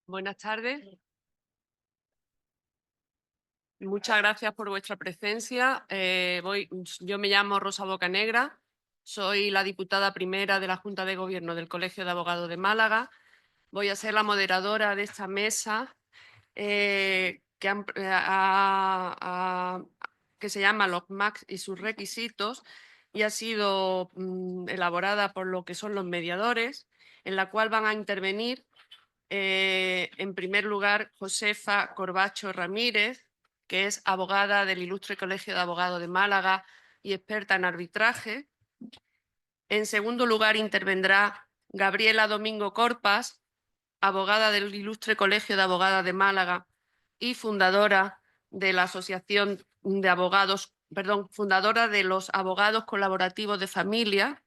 Buenas tardes. Muchas gracias por vuestra presencia. Yo me llamo Rosa Bocanegra, soy la diputada primera de la Junta de Gobierno del Colegio de Abogados de Málaga. Voy a ser la moderadora de esta mesa que se llama Los MAC y sus requisitos y ha sido elaborada por lo que son los mediadores, en la cual van a intervenir en primer lugar, Josefa Corbacho Ramírez, que es abogada del Ilustre Colegio de Abogados de Málaga y experta en arbitraje. En segundo lugar, intervendrá Gabriela Domingo Corpas, abogada del Ilustre Colegio de Abogadas de Málaga y fundadora de la Asociación de Abogados, fundadora de los Abogados Colaborativos de Familia.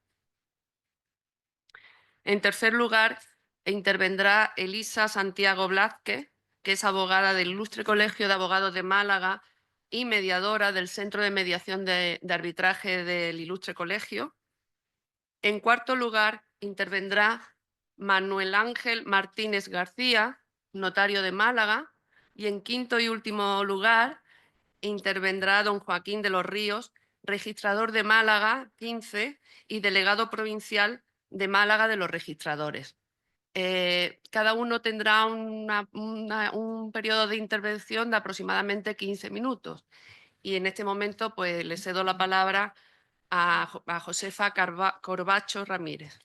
En tercer lugar, intervendrá Elisa Santiago Blázquez, que es abogada del Ilustre Colegio de Abogados de Málaga y mediadora del Centro de Mediación de Arbitraje del Ilustre Colegio. En cuarto lugar, intervendrá Manuel Ángel Martínez García, notario de Málaga. Y en quinto y último lugar, intervendrá don Joaquín de los Ríos, registrador de Málaga 15 y delegado provincial de Málaga de los registradores. Cada uno tendrá un periodo de intervención de aproximadamente 15 minutos. Y en este momento pues, le cedo la palabra a Josefa Corbacho Ramírez.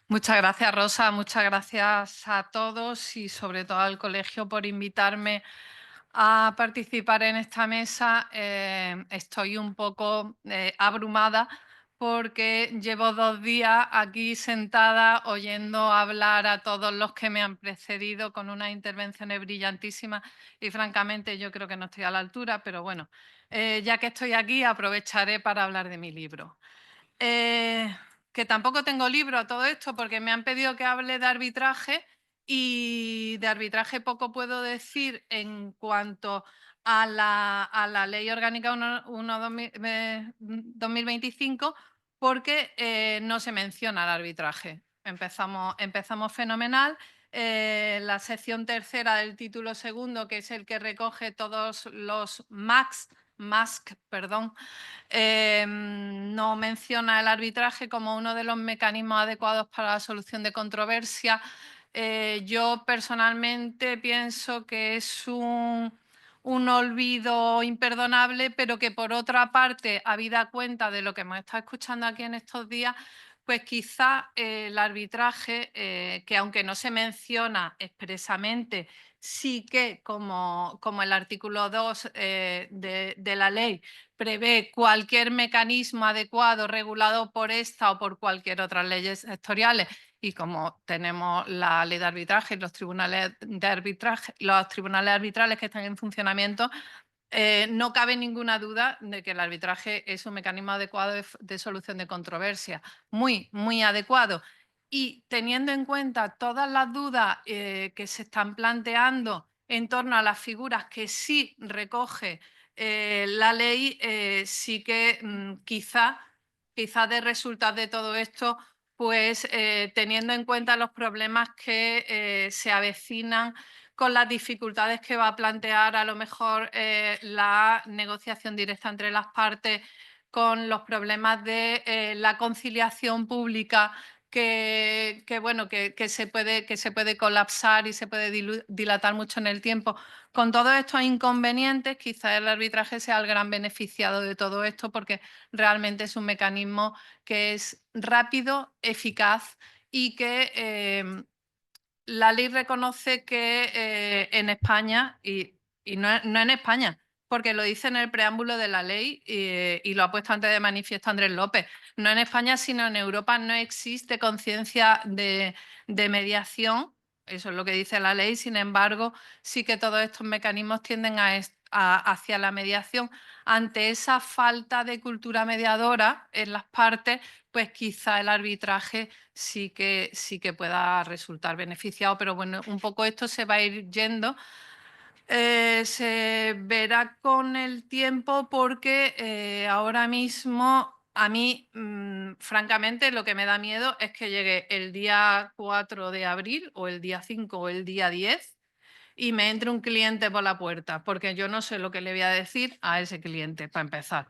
Muchas gracias, Rosa. Muchas gracias a todos y sobre todo al colegio por invitarme a participar en esta mesa. Estoy un poco abrumada porque llevo 2 días aquí sentada oyendo hablar a todos los que me han precedido con unas intervenciones brillantísimas y francamente yo creo que no estoy a la altura, pero bueno, ya que estoy aquí aprovecharé para hablar de mi libro. Que tampoco tengo libro a todo esto porque me han pedido que hable de arbitraje y de arbitraje poco puedo decir en cuanto a la Ley Orgánica 1/2025 porque no se menciona el arbitraje. Empezamos fenomenal. La sección tercera del título segundo, que es el que recoge todos los MASC, no menciona el arbitraje como uno de los mecanismos adecuados para la solución de controversia. Yo personalmente pienso que es un olvido imperdonable, pero que por otra parte, habida cuenta de lo que hemos estado escuchando aquí en estos días, pues quizá el arbitraje, que aunque no se menciona expresamente, sí que como el artículo 2 de la ley prevé cualquier mecanismo adecuado regulado por esta o por cualquier otra ley sectoriales y como tenemos la ley de arbitraje y los tribunales de arbitraje, los tribunales arbitrales que están en funcionamiento, no cabe ninguna duda de que el arbitraje es un mecanismo adecuado de solución de controversia, muy, muy adecuado. Y teniendo en cuenta todas las dudas que se están planteando en torno a las figuras que sí recoge la ley, sí que quizá de resultas de todo esto, pues teniendo en cuenta los problemas que se avecinan con las dificultades que va a plantear a lo mejor la negociación directa entre las partes, con los problemas de la conciliación pública bueno, que se puede colapsar y se puede dilatar mucho en el tiempo. Con todos estos inconvenientes, quizás el arbitraje sea el gran beneficiado de todo esto porque realmente es un mecanismo que es rápido, eficaz y que la ley reconoce que en España, y no en España, porque lo dice en el preámbulo de la ley y lo ha puesto antes de manifiesto Andrés López, no en España sino en Europa no existe conciencia de mediación, eso es lo que dice la ley, sin embargo sí que todos estos mecanismos tienden hacia la mediación. Ante esa falta de cultura mediadora en las partes, pues quizá el arbitraje sí que pueda resultar beneficiado, pero bueno, un poco esto se va a ir yendo Se verá con el tiempo porque ahora mismo a mí, francamente, lo que me da miedo es que llegue el día 4 de abril o el día 5 o el día 10 y me entre un cliente por la puerta, porque yo no sé lo que le voy a decir a ese cliente, para empezar.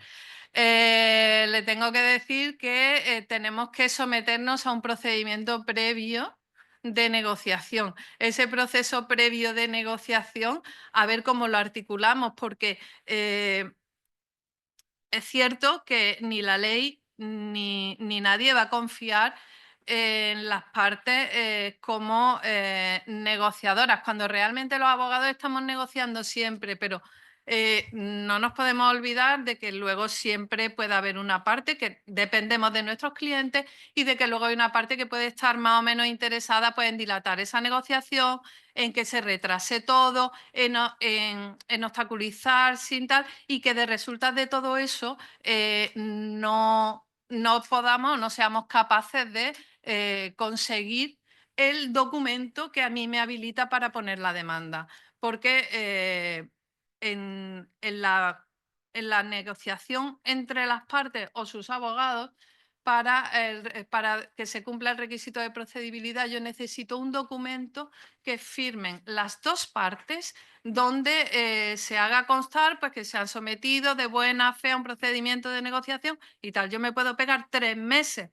Le tengo que decir que tenemos que someternos a un procedimiento previo de negociación. Ese proceso previo de negociación, a ver cómo lo articulamos, porque es cierto que ni la ley ni nadie va a confiar en las partes como negociadoras, cuando realmente los abogados estamos negociando siempre, pero no nos podemos olvidar de que luego siempre puede haber una parte que dependemos de nuestros clientes y de que luego hay una parte que puede estar más o menos interesada pues, en dilatar esa negociación, en que se retrase todo, en obstaculizar sin tal, y que de resultas de todo eso no podamos, no seamos capaces de conseguir el documento que a mí me habilita para poner la demanda. Porque en la negociación entre las partes o sus abogados, para que se cumpla el requisito de procedibilidad, yo necesito un documento que firmen las dos partes donde se haga constar pues, que se han sometido de buena fe a un procedimiento de negociación y tal. Yo me puedo pegar 3 meses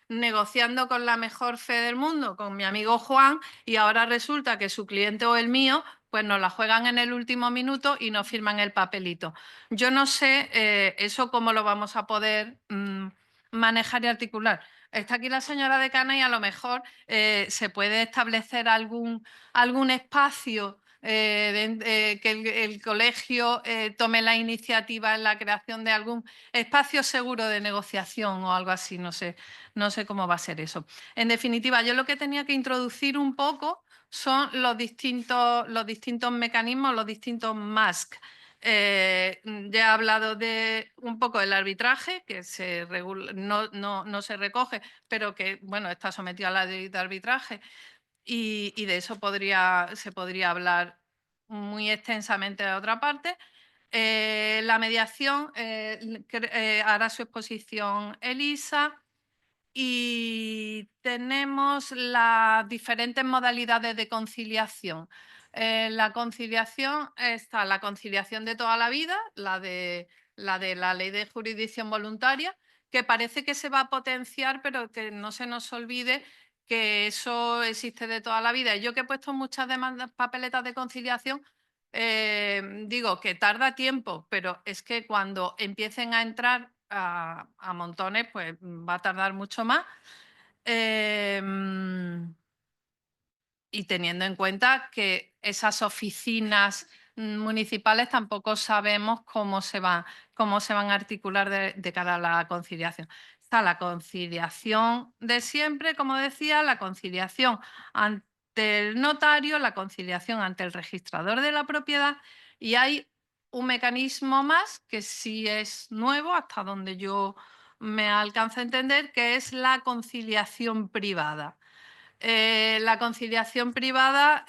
negociando con la mejor fe del mundo, con mi amigo Juan, y ahora resulta que su cliente o el mío pues nos la juegan en el último minuto y no firman el papelito. Yo no sé eso cómo lo vamos a poder manejar y articular. Está aquí la señora decana y a lo mejor se puede establecer algún espacio que el colegio tome la iniciativa en la creación de algún espacio seguro de negociación o algo así, no sé cómo va a ser eso. En definitiva, yo lo que tenía que introducir un poco son los distintos mecanismos, los distintos MASC. Ya he hablado de un poco del arbitraje, que no se recoge, pero que bueno, está sometido a la ley de arbitraje y de eso se podría hablar muy extensamente de otra parte. La mediación hará su exposición Elisa. Y tenemos las diferentes modalidades de conciliación. La conciliación está la conciliación de toda la vida, la ley de jurisdicción voluntaria, que parece que se va a potenciar, pero que no se nos olvide que eso existe de toda la vida. Y yo que he puesto muchas demandas, papeletas de conciliación, digo que tarda tiempo, pero es que cuando empiecen a entrar a montones, pues va a tardar mucho más. Y teniendo en cuenta que esas oficinas municipales tampoco sabemos cómo se van a articular de cara a la conciliación. Está la conciliación de siempre, como decía, la conciliación ante el notario, la conciliación ante el registrador de la propiedad y hay un mecanismo más que sí es nuevo, hasta donde yo me alcanzo a entender, que es la conciliación privada. La conciliación privada,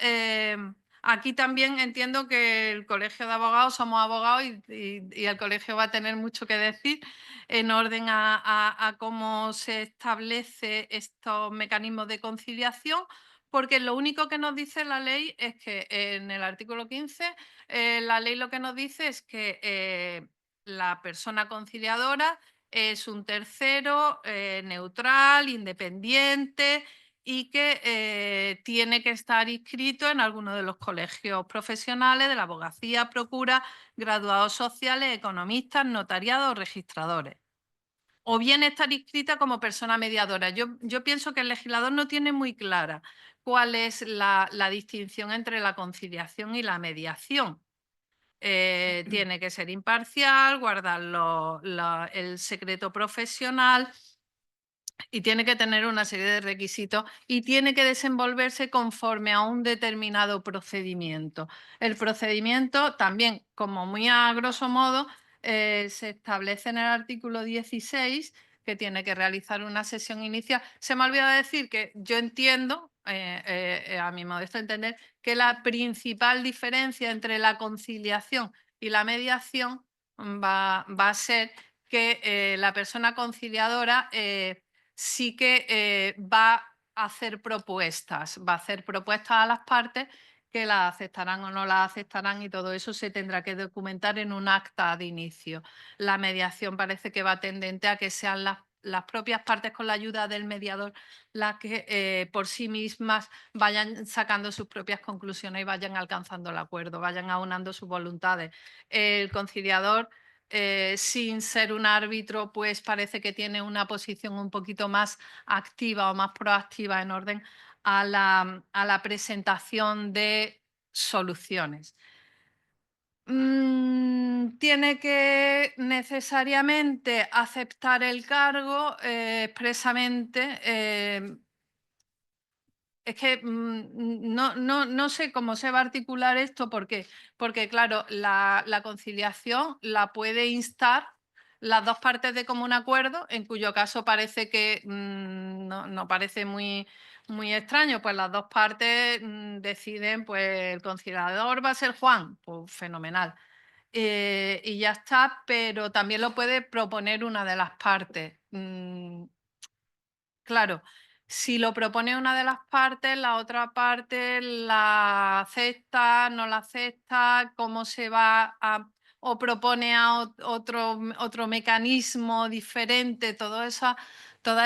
aquí también entiendo que el Colegio de Abogados somos abogados y el colegio va a tener mucho que decir en orden a cómo se establece estos mecanismos de conciliación, porque lo único que nos dice la ley es que en el artículo 15, la ley lo que nos dice es que la persona conciliadora es un tercero neutral, independiente y que tiene que estar inscrito en alguno de los colegios profesionales de la abogacía, procura, graduados sociales, economistas, notariados o registradores. O bien estar inscrita como persona mediadora. Yo pienso que el legislador no tiene muy clara cuál es la distinción entre la conciliación y la mediación. Tiene que ser imparcial, guardar el secreto profesional y tiene que tener una serie de requisitos y tiene que desenvolverse conforme a un determinado procedimiento. El procedimiento también, como muy a grosso modo, se establece en el artículo 16 que tiene que realizar una sesión inicial. Se me ha olvidado decir que yo entiendo, a mi modesto entender, que la principal diferencia entre la conciliación y la mediación va a ser que la persona conciliadora sí que va a hacer propuestas, a las partes que las aceptarán o no las aceptarán y todo eso se tendrá que documentar en un acta de inicio. La mediación parece que va tendente a que sean las propias partes con la ayuda del mediador las que por sí mismas vayan sacando sus propias conclusiones y vayan alcanzando el acuerdo, vayan aunando sus voluntades. El conciliador, sin ser un árbitro, pues parece que tiene una posición un poquito más activa o más proactiva en orden a la presentación de soluciones. Tiene que necesariamente aceptar el cargo expresamente. Es que no sé cómo se va a articular esto porque claro, la conciliación la puede instar las dos partes de común acuerdo, en cuyo caso parece que no parece muy extraño, pues las dos partes deciden, pues el conciliador va a ser Juan, pues fenomenal. Y ya está, pero también lo puede proponer una de las partes. Claro, si lo propone una de las partes, la otra parte la acepta, no la acepta, cómo se va a o propone a otro mecanismo diferente, todas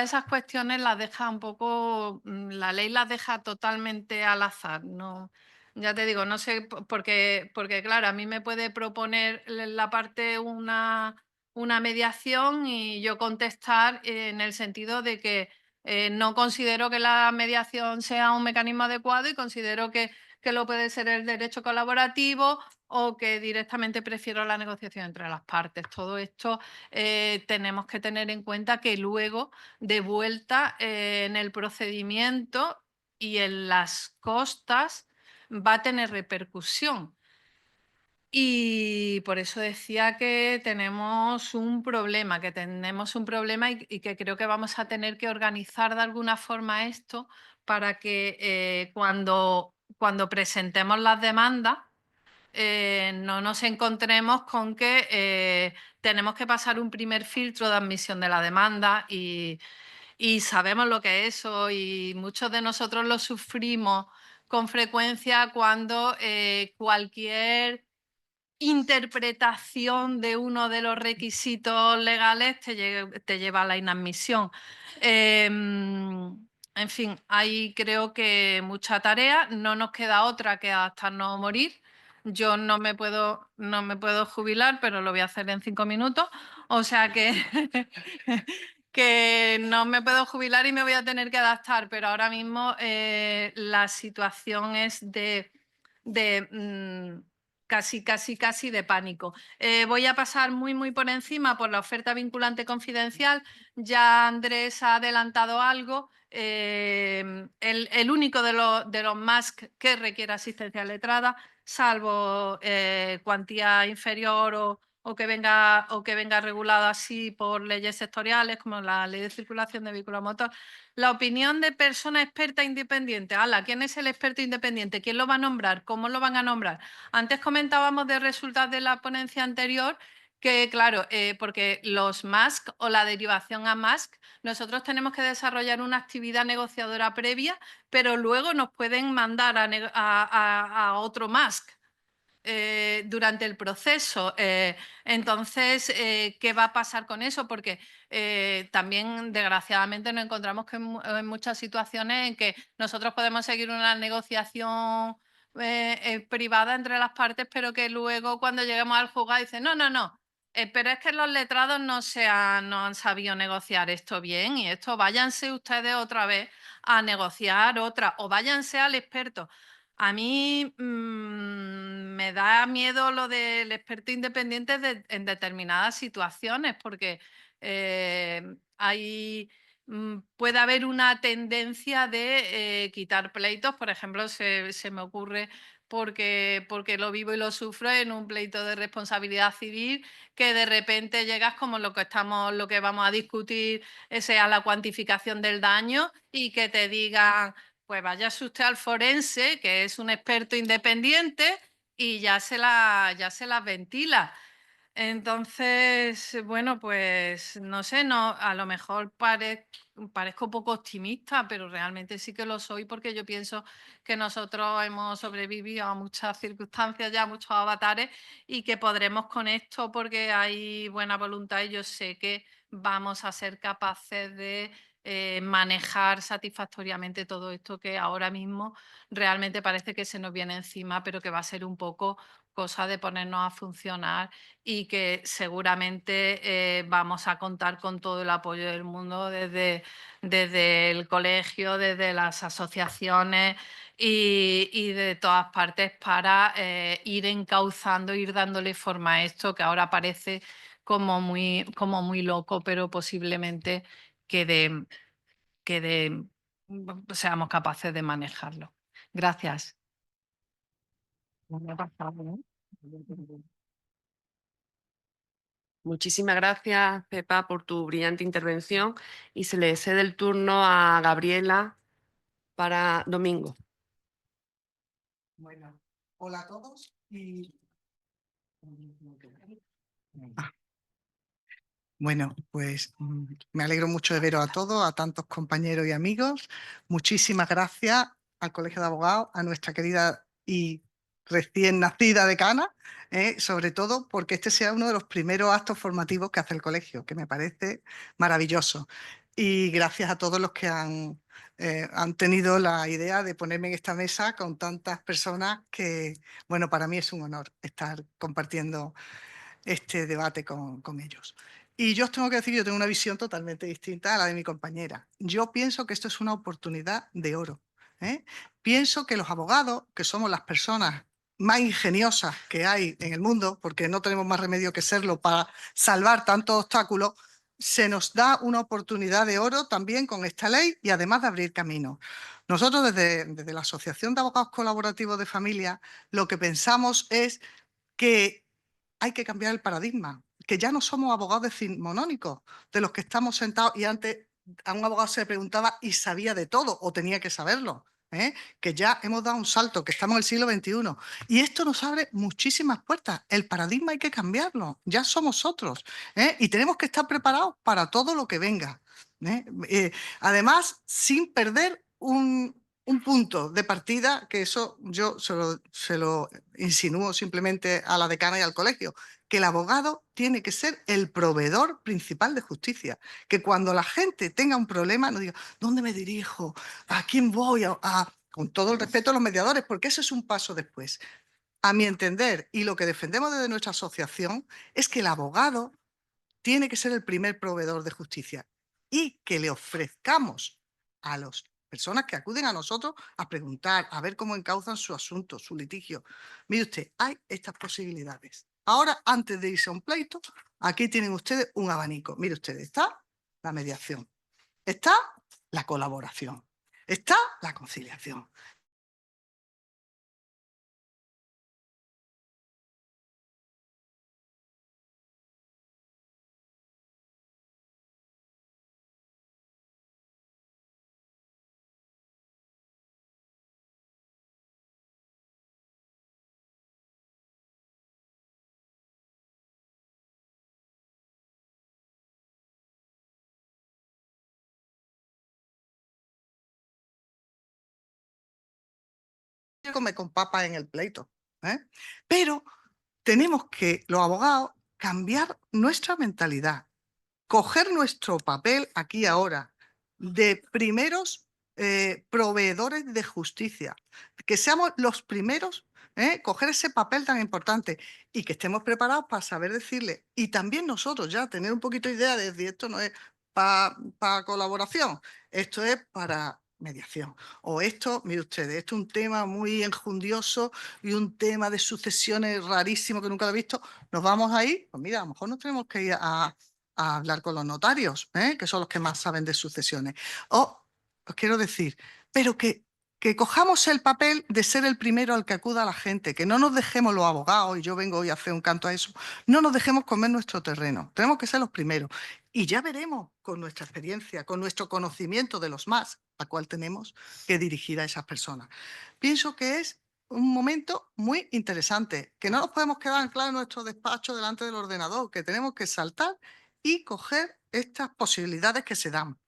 esas cuestiones las deja un poco, la ley las deja totalmente al azar. No, ya te digo, no sé, porque claro, a mí me puede proponer la parte una mediación y yo contestar en el sentido de que no considero que la mediación sea un mecanismo adecuado y considero que lo puede ser el derecho colaborativo o que directamente prefiero la negociación entre las partes. Todo esto tenemos que tener en cuenta que luego, de vuelta en el procedimiento y en las costas, va a tener repercusión. Y por eso decía que tenemos un problema, y que creo que vamos a tener que organizar de alguna forma esto para que cuando presentemos las demandas no nos encontremos con que tenemos que pasar un primer filtro de admisión de la demanda y sabemos lo que es eso y muchos de nosotros lo sufrimos con frecuencia cuando cualquier interpretación de uno de los requisitos legales te lleva a la inadmisión. En fin, ahí creo que mucha tarea, no nos queda otra que adaptarnos a morir. Yo no me puedo jubilar, pero lo voy a hacer en 5 minutos. O sea que, que no me puedo jubilar y me voy a tener que adaptar, pero ahora mismo la situación es de casi de pánico. Voy a pasar muy por encima por la oferta vinculante confidencial. Ya Andrés ha adelantado algo. El único de los MASC que requiere asistencia letrada, salvo cuantía inferior o que venga regulado así por leyes sectoriales como la Ley de Circulación de Vehículos a Motor. La opinión de persona experta independiente. ¡Hala! ¿Quién es el experto independiente? ¿Quién lo va a nombrar? ¿Cómo lo van a nombrar? Antes comentábamos de resultados de la ponencia anterior que, claro, porque los MASC o la derivación a MASC, nosotros tenemos que desarrollar una actividad negociadora previa, pero luego nos pueden mandar a otro MASC. Durante el proceso. Entonces, ¿qué va a pasar con eso? Porque también, desgraciadamente, nos encontramos que en muchas situaciones en que nosotros podemos seguir una negociación privada entre las partes, pero que luego cuando lleguemos al juzgado dicen, no, pero es que los letrados no han sabido negociar esto bien y esto, váyanse ustedes otra vez a negociar otra o váyanse al experto. A mí me da miedo lo del experto independiente en determinadas situaciones porque puede haber una tendencia de quitar pleitos. Por ejemplo, se me ocurre porque lo vivo y lo sufro en un pleito de responsabilidad civil, que de repente llegas como lo que vamos a discutir sea la cuantificación del daño, y que te digan, pues váyase usted al forense, que es un experto independiente, y ya se las ventila. Entonces, bueno, pues no sé, no, a lo mejor parezco poco optimista, pero realmente sí que lo soy, porque yo pienso que nosotros hemos sobrevivido a muchas circunstancias, ya a muchos avatares, y que podremos con esto, porque hay buena voluntad y yo sé que vamos a ser capaces de manejar satisfactoriamente todo esto que ahora mismo realmente parece que se nos viene encima, pero que va a ser un poco cosa de ponernos a funcionar, y que seguramente vamos a contar con todo el apoyo del mundo, desde el colegio, desde las asociaciones y de todas partes, para ir encauzando, ir dándole forma a esto que ahora parece como muy loco, pero posiblemente quede, seamos capaces de manejarlo. Gracias. Muchísimas gracias, Pepa, por tu brillante intervención, y se le cede el turno a Gabriela para Domingo. Bueno, hola a todos y... Bueno, pues me alegro mucho de veros a todos, a tantos compañeros y amigos. Muchísimas gracias al Colegio de Abogados, a nuestra querida y recién nacida decana, sobre todo porque este sea uno de los primeros actos formativos que hace el colegio, que me parece maravilloso. Y gracias a todos los que han tenido la idea de ponerme en esta mesa con tantas personas que, bueno, para mí es un honor estar compartiendo este debate con ellos. Y yo os tengo que decir que yo tengo una visión totalmente distinta a la de mi compañera. Yo pienso que esto es una oportunidad de oro. Pienso que los abogados, que somos las personas más ingeniosas que hay en el mundo, porque no tenemos más remedio que serlo para salvar tantos obstáculos, se nos da una oportunidad de oro también con esta ley, y además de abrir camino. Nosotros desde la Asociación de Abogados Colaborativos de Familia lo que pensamos es que hay que cambiar el paradigma, que ya no somos abogados decimonónicos, de los que estamos sentados y antes a un abogado se le preguntaba y sabía de todo o tenía que saberlo. Que ya hemos dado un salto, que estamos en el siglo XXI. Y esto nos abre muchísimas puertas. El paradigma hay que cambiarlo, ya somos otros. Y tenemos que estar preparados para todo lo que venga. Además, sin perder un punto de partida, que eso yo se lo insinúo simplemente a la decana y al colegio, que el abogado tiene que ser el proveedor principal de justicia, que cuando la gente tenga un problema no diga, ¿dónde me dirijo? ¿A quién voy? Con todo el respeto a los mediadores, porque ese es un paso después. A mi entender, y lo que defendemos desde nuestra asociación, es que el abogado tiene que ser el primer proveedor de justicia y que le ofrezcamos a las personas que acuden a nosotros a preguntar, a ver cómo encauzan su asunto, su litigio. Mire usted, hay estas posibilidades. Ahora, antes de irse a un pleito, aquí tienen ustedes un abanico. Mire ustedes, está la mediación, está la colaboración, está la conciliación. Yo come con papas en el pleito, pero tenemos que, los abogados, cambiar nuestra mentalidad, coger nuestro papel aquí ahora de primeros proveedores de justicia, que seamos los primeros, coger ese papel tan importante y que estemos preparados para saber decirle, y también nosotros ya tener un poquito de idea de decir, esto no es para colaboración, esto es para mediación. O esto, mire ustedes, esto es un tema muy enjundioso y un tema de sucesiones rarísimo que nunca lo he visto. Nos vamos a ir, pues mira, a lo mejor nos tenemos que ir a hablar con los notarios, que son los que más saben de sucesiones. O os quiero decir, pero que que cojamos el papel de ser el primero al que acuda la gente, que no nos dejemos los abogados, y yo vengo hoy a hacer un canto a eso, no nos dejemos comer nuestro terreno, tenemos que ser los primeros. Y ya veremos con nuestra experiencia, con nuestro conocimiento de los más, a cuál tenemos que dirigir a esas personas. Pienso que es un momento muy interesante, que no nos podemos quedar anclados en nuestro despacho delante del ordenador, que tenemos que saltar y coger estas posibilidades que se dan.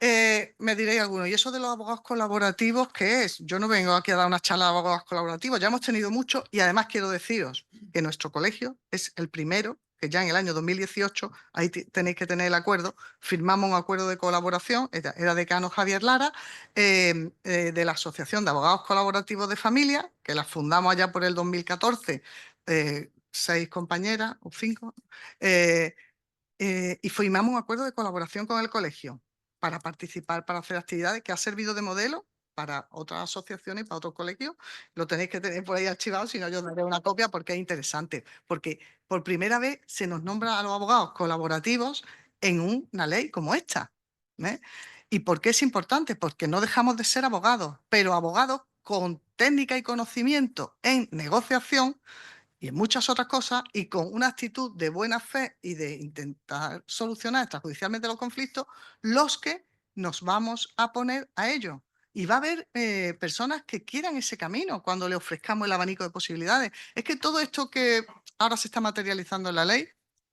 Me diréis alguno, ¿y eso de los abogados colaborativos qué es? Yo no vengo aquí a dar una charla de abogados colaborativos, ya hemos tenido mucho y además quiero deciros que nuestro colegio es el primero, que ya en el año 2018, ahí tenéis que tener el acuerdo, firmamos un acuerdo de colaboración, era decano Javier Lara, de la Asociación de Abogados Colaborativos de Familia, que la fundamos allá por el 2014, 6 compañeras o 5, y firmamos un acuerdo de colaboración con el colegio para participar, para hacer actividades que ha servido de modelo para otras asociaciones y para otros colegios. Lo tenéis que tener por ahí archivado, si no yo os daré una copia porque es interesante. Porque por primera vez se nos nombra a los abogados colaborativos en una ley como esta. ¿Eh? ¿Y por qué es importante? Porque no dejamos de ser abogados, pero abogados con técnica y conocimiento en negociación y en muchas otras cosas, y con una actitud de buena fe y de intentar solucionar extrajudicialmente los conflictos, los que nos vamos a poner a ello. Y va a haber personas que quieran ese camino cuando le ofrezcamos el abanico de posibilidades. Es que todo esto que ahora se está materializando en la ley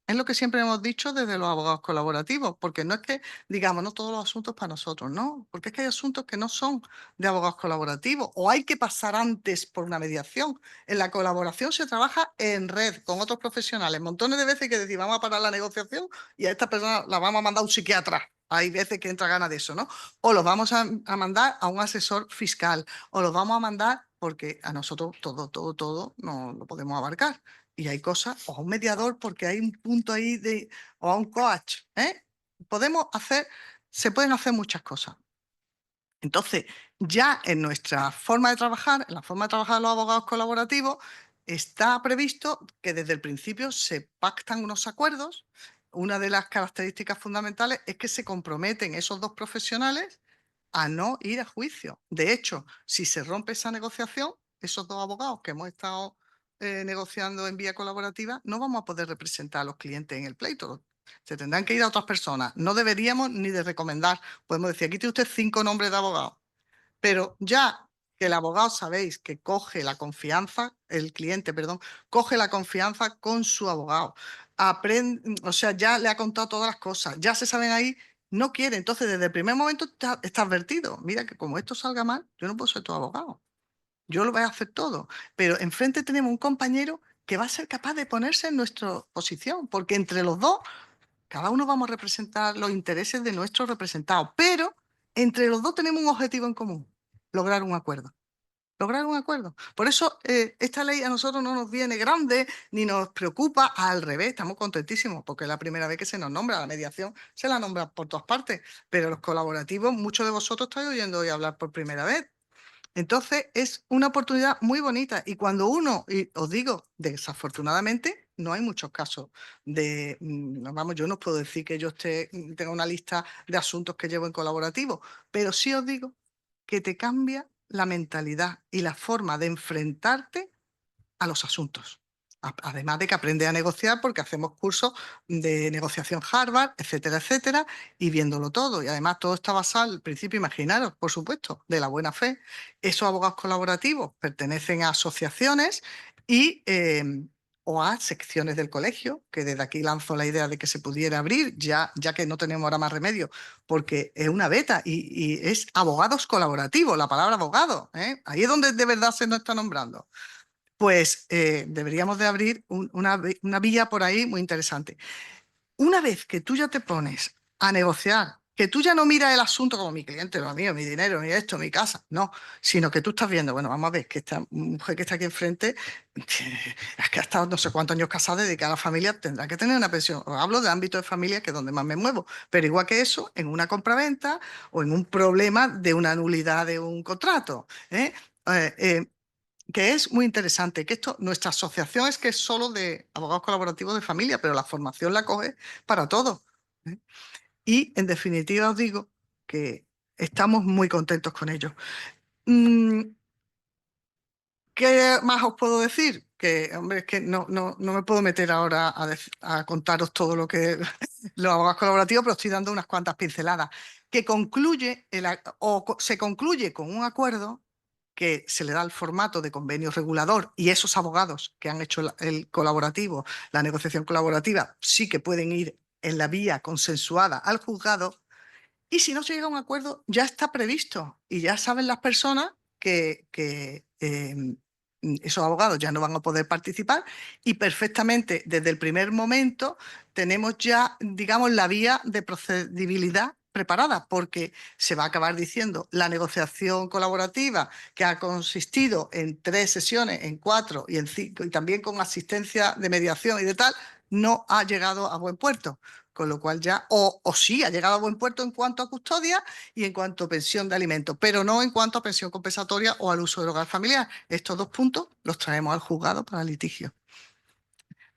es lo que siempre hemos dicho desde los abogados colaborativos, porque no es que digamos, no todos los asuntos para nosotros, no, porque es que hay asuntos que no son de abogados colaborativos o hay que pasar antes por una mediación. En la colaboración se trabaja en red con otros profesionales. Montones de veces que decir, vamos a parar la negociación y a esta persona la vamos a mandar a un psiquiatra. Hay veces que entra gana de eso, ¿no? O los vamos a mandar a un asesor fiscal, o los vamos a mandar porque a nosotros todo no lo podemos abarcar. Y hay cosas, o a un mediador porque hay un punto ahí de, o a un coach, ¿eh? Se pueden hacer muchas cosas. Entonces, ya en nuestra forma de trabajar, en la forma de trabajar de los abogados colaborativos, está previsto que desde el principio se pactan unos acuerdos. Una de las características fundamentales es que se comprometen esos dos profesionales a no ir a juicio. De hecho, si se rompe esa negociación, esos dos abogados que hemos estado negociando en vía colaborativa, no vamos a poder representar a los clientes en el pleito. Se tendrán que ir a otras personas. No deberíamos ni de recomendar. Podemos decir, aquí tiene usted 5 nombres de abogados. Pero ya que el abogado sabéis que coge la confianza, el cliente, perdón, coge la confianza con su abogado. Aprende, o sea, ya le ha contado todas las cosas, ya se saben ahí, no quiere. Entonces, desde el primer momento está advertido. Mira que como esto salga mal, yo no puedo ser tu abogado. Yo lo voy a hacer todo. Pero enfrente tenemos un compañero que va a ser capaz de ponerse en nuestra posición, porque entre los dos cada uno vamos a representar los intereses de nuestros representados, pero entre los dos tenemos un objetivo en común, lograr un acuerdo. Lograr un acuerdo. Por eso esta ley a nosotros no nos viene grande ni nos preocupa, al revés, estamos contentísimos porque es la primera vez que se nos nombra, la mediación se la nombra por todas partes, pero los colaborativos, muchos de vosotros estáis oyendo hoy hablar por primera vez. Entonces es una oportunidad muy bonita y cuando uno, y os digo, desafortunadamente no hay muchos casos de, vamos, yo no puedo decir que yo tenga una lista de asuntos que llevo en colaborativo, pero sí os digo que te cambia la mentalidad y la forma de enfrentarte a los asuntos. Además de que aprende a negociar porque hacemos cursos de negociación Harvard, etcétera, etcétera, y viéndolo todo. Y además todo está basado, al principio, imaginaros, por supuesto, de la buena fe. Esos abogados colaborativos pertenecen a asociaciones y, o a secciones del colegio, que desde aquí lanzo la idea de que se pudiera abrir, ya que no tenemos ahora más remedio, porque es una beta y es abogados colaborativos, la palabra abogado. Ahí es donde de verdad se nos está nombrando. Pues deberíamos de abrir una vía por ahí muy interesante. Una vez que tú ya te pones a negociar, que tú ya no miras el asunto como mi cliente, lo mío, mi dinero, mi esto, mi casa, no, sino que tú estás viendo, bueno, vamos a ver, que esta mujer que está aquí enfrente, es que ha estado no sé cuántos años casada, dedicada a la familia, tendrá que tener una pensión. Os hablo de ámbito de familia, que es donde más me muevo, pero igual que eso, en una compraventa o en un problema de una nulidad de un contrato, que es muy interesante, que nuestra asociación es que es solo de abogados colaborativos de familia, pero la formación la coge para todo. Y en definitiva os digo que estamos muy contentos con ello. Mm, ¿Qué más os puedo decir? Que, hombre, es que no me puedo meter ahora a contaros todo lo que los abogados colaborativos, pero estoy dando unas cuantas pinceladas. Que concluye se concluye con un acuerdo que se le da el formato de convenio regulador, y esos abogados que han hecho el colaborativo, la negociación colaborativa, sí que pueden ir en la vía consensuada al juzgado. Y si no se llega a un acuerdo, ya está previsto y ya saben las personas que esos abogados ya no van a poder participar, y perfectamente desde el primer momento tenemos ya, digamos, la vía de procedibilidad preparada, porque se va a acabar diciendo la negociación colaborativa, que ha consistido en 3 sesiones, en 4 y en 5, y también con asistencia de mediación y de tal, no ha llegado a buen puerto. Con lo cual ya, o sí, ha llegado a buen puerto en cuanto a custodia y en cuanto a pensión de alimentos, pero no en cuanto a pensión compensatoria o al uso del hogar familiar. Estos 2 puntos los traemos al juzgado para litigio.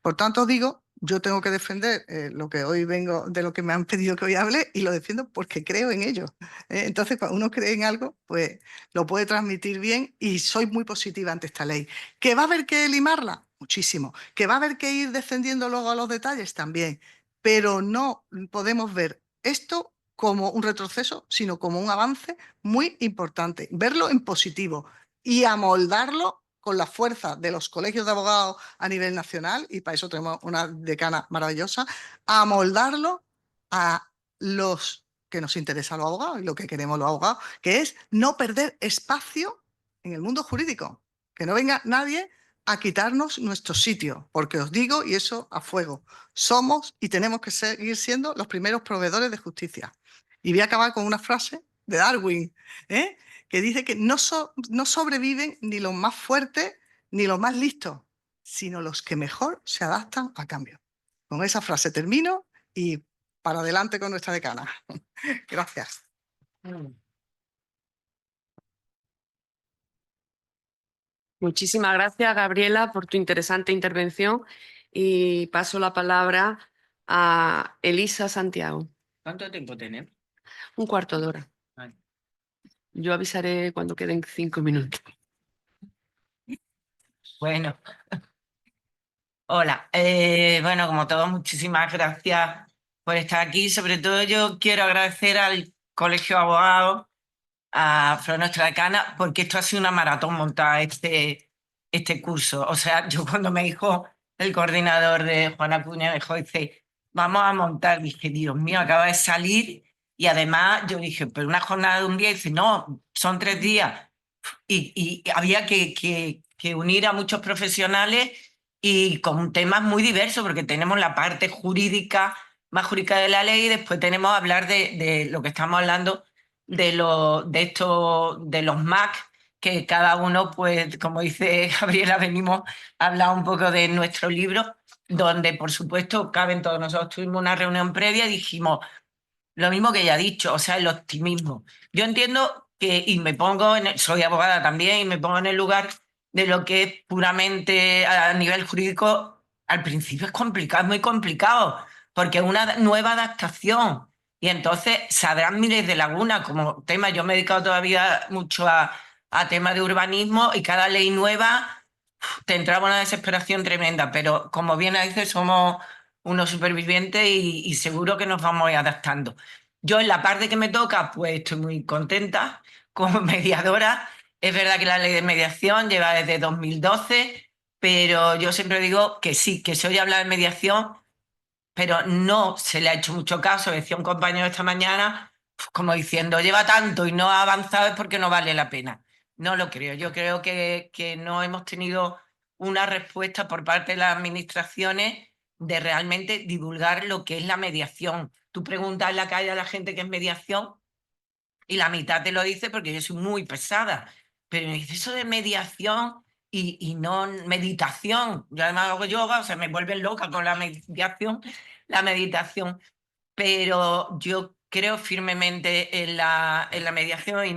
Por tanto, os digo, yo tengo que defender lo que hoy vengo, de lo que me han pedido que hoy hable, y lo defiendo porque creo en ello. Entonces, cuando uno cree en algo, pues lo puede transmitir bien, y soy muy positiva ante esta ley. ¿Que va a haber que limarla? Muchísimo. ¿Que va a haber que ir defendiendo luego a los detalles? También. Pero no podemos ver esto como un retroceso, sino como un avance muy importante. Verlo en positivo y amoldarlo con la fuerza de los colegios de abogados a nivel nacional, y para eso tenemos una decana maravillosa, a amoldarlo a los que nos interesa a los abogados y lo que queremos los abogados, que es no perder espacio en el mundo jurídico, que no venga nadie a quitarnos nuestro sitio, porque os digo, y eso a fuego, somos y tenemos que seguir siendo los primeros proveedores de justicia. Y voy a acabar con una frase de Darwin, que dice que no sobreviven ni los más fuertes ni los más listos, sino los que mejor se adaptan a cambio. Con esa frase termino y para adelante con nuestra decana. Gracias. Muchísimas gracias, Gabriela, por tu interesante intervención, y paso la palabra a Elisa Santiago. ¿Cuánto tiempo tenemos? Un cuarto de hora. Vale. Yo avisaré cuando queden 5 minutos. Bueno, hola. Bueno, como todos, muchísimas gracias por estar aquí. Sobre todo yo quiero agradecer al Colegio de Abogados, a Flor, nuestra decana, porque esto ha sido una maratón montada este curso. O sea, yo cuando me dijo el coordinador de Juana Acuña, me dijo, dice, vamos a montar, dije, Dios mío, acaba de salir, y además yo dije, pero una jornada de un día, y dice, no, son 3 días. Y había que unir a muchos profesionales y con temas muy diversos, porque tenemos la parte jurídica, más jurídica de la ley, y después tenemos que hablar de lo que estamos hablando, de los MAC, que cada uno, pues, como dice Gabriela, venimos a hablar un poco de nuestro libro, donde, por supuesto, caben todos. Nosotros tuvimos una reunión previa y dijimos lo mismo que ella ha dicho, o sea, el optimismo. Yo entiendo que, y me pongo, soy abogada también, y me pongo en el lugar de lo que es puramente a nivel jurídico, al principio es complicado, es muy complicado, porque es una nueva adaptación, y entonces sabrán miles de lagunas como tema. Yo me he dedicado todavía mucho a temas de urbanismo, y cada ley nueva te entraba una desesperación tremenda, pero como bien dice, somos unos supervivientes y seguro que nos vamos a ir adaptando. Yo en la parte que me toca, pues estoy muy contenta como mediadora. Es verdad que la ley de mediación lleva desde 2012, pero yo siempre digo que sí, que se oye hablar de mediación, pero no se le ha hecho mucho caso. Decía un compañero esta mañana, como diciendo, lleva tanto y no ha avanzado, es porque no vale la pena. No lo creo. Yo creo que no hemos tenido una respuesta por parte de las administraciones de realmente divulgar lo que es la mediación. Tú preguntas en la calle a la gente qué es mediación y la mitad te lo dice, porque yo soy muy pesada, pero me dice eso de mediación y no meditación. Yo además hago yoga, o sea, me vuelven loca con la meditación, pero yo creo firmemente en la mediación, y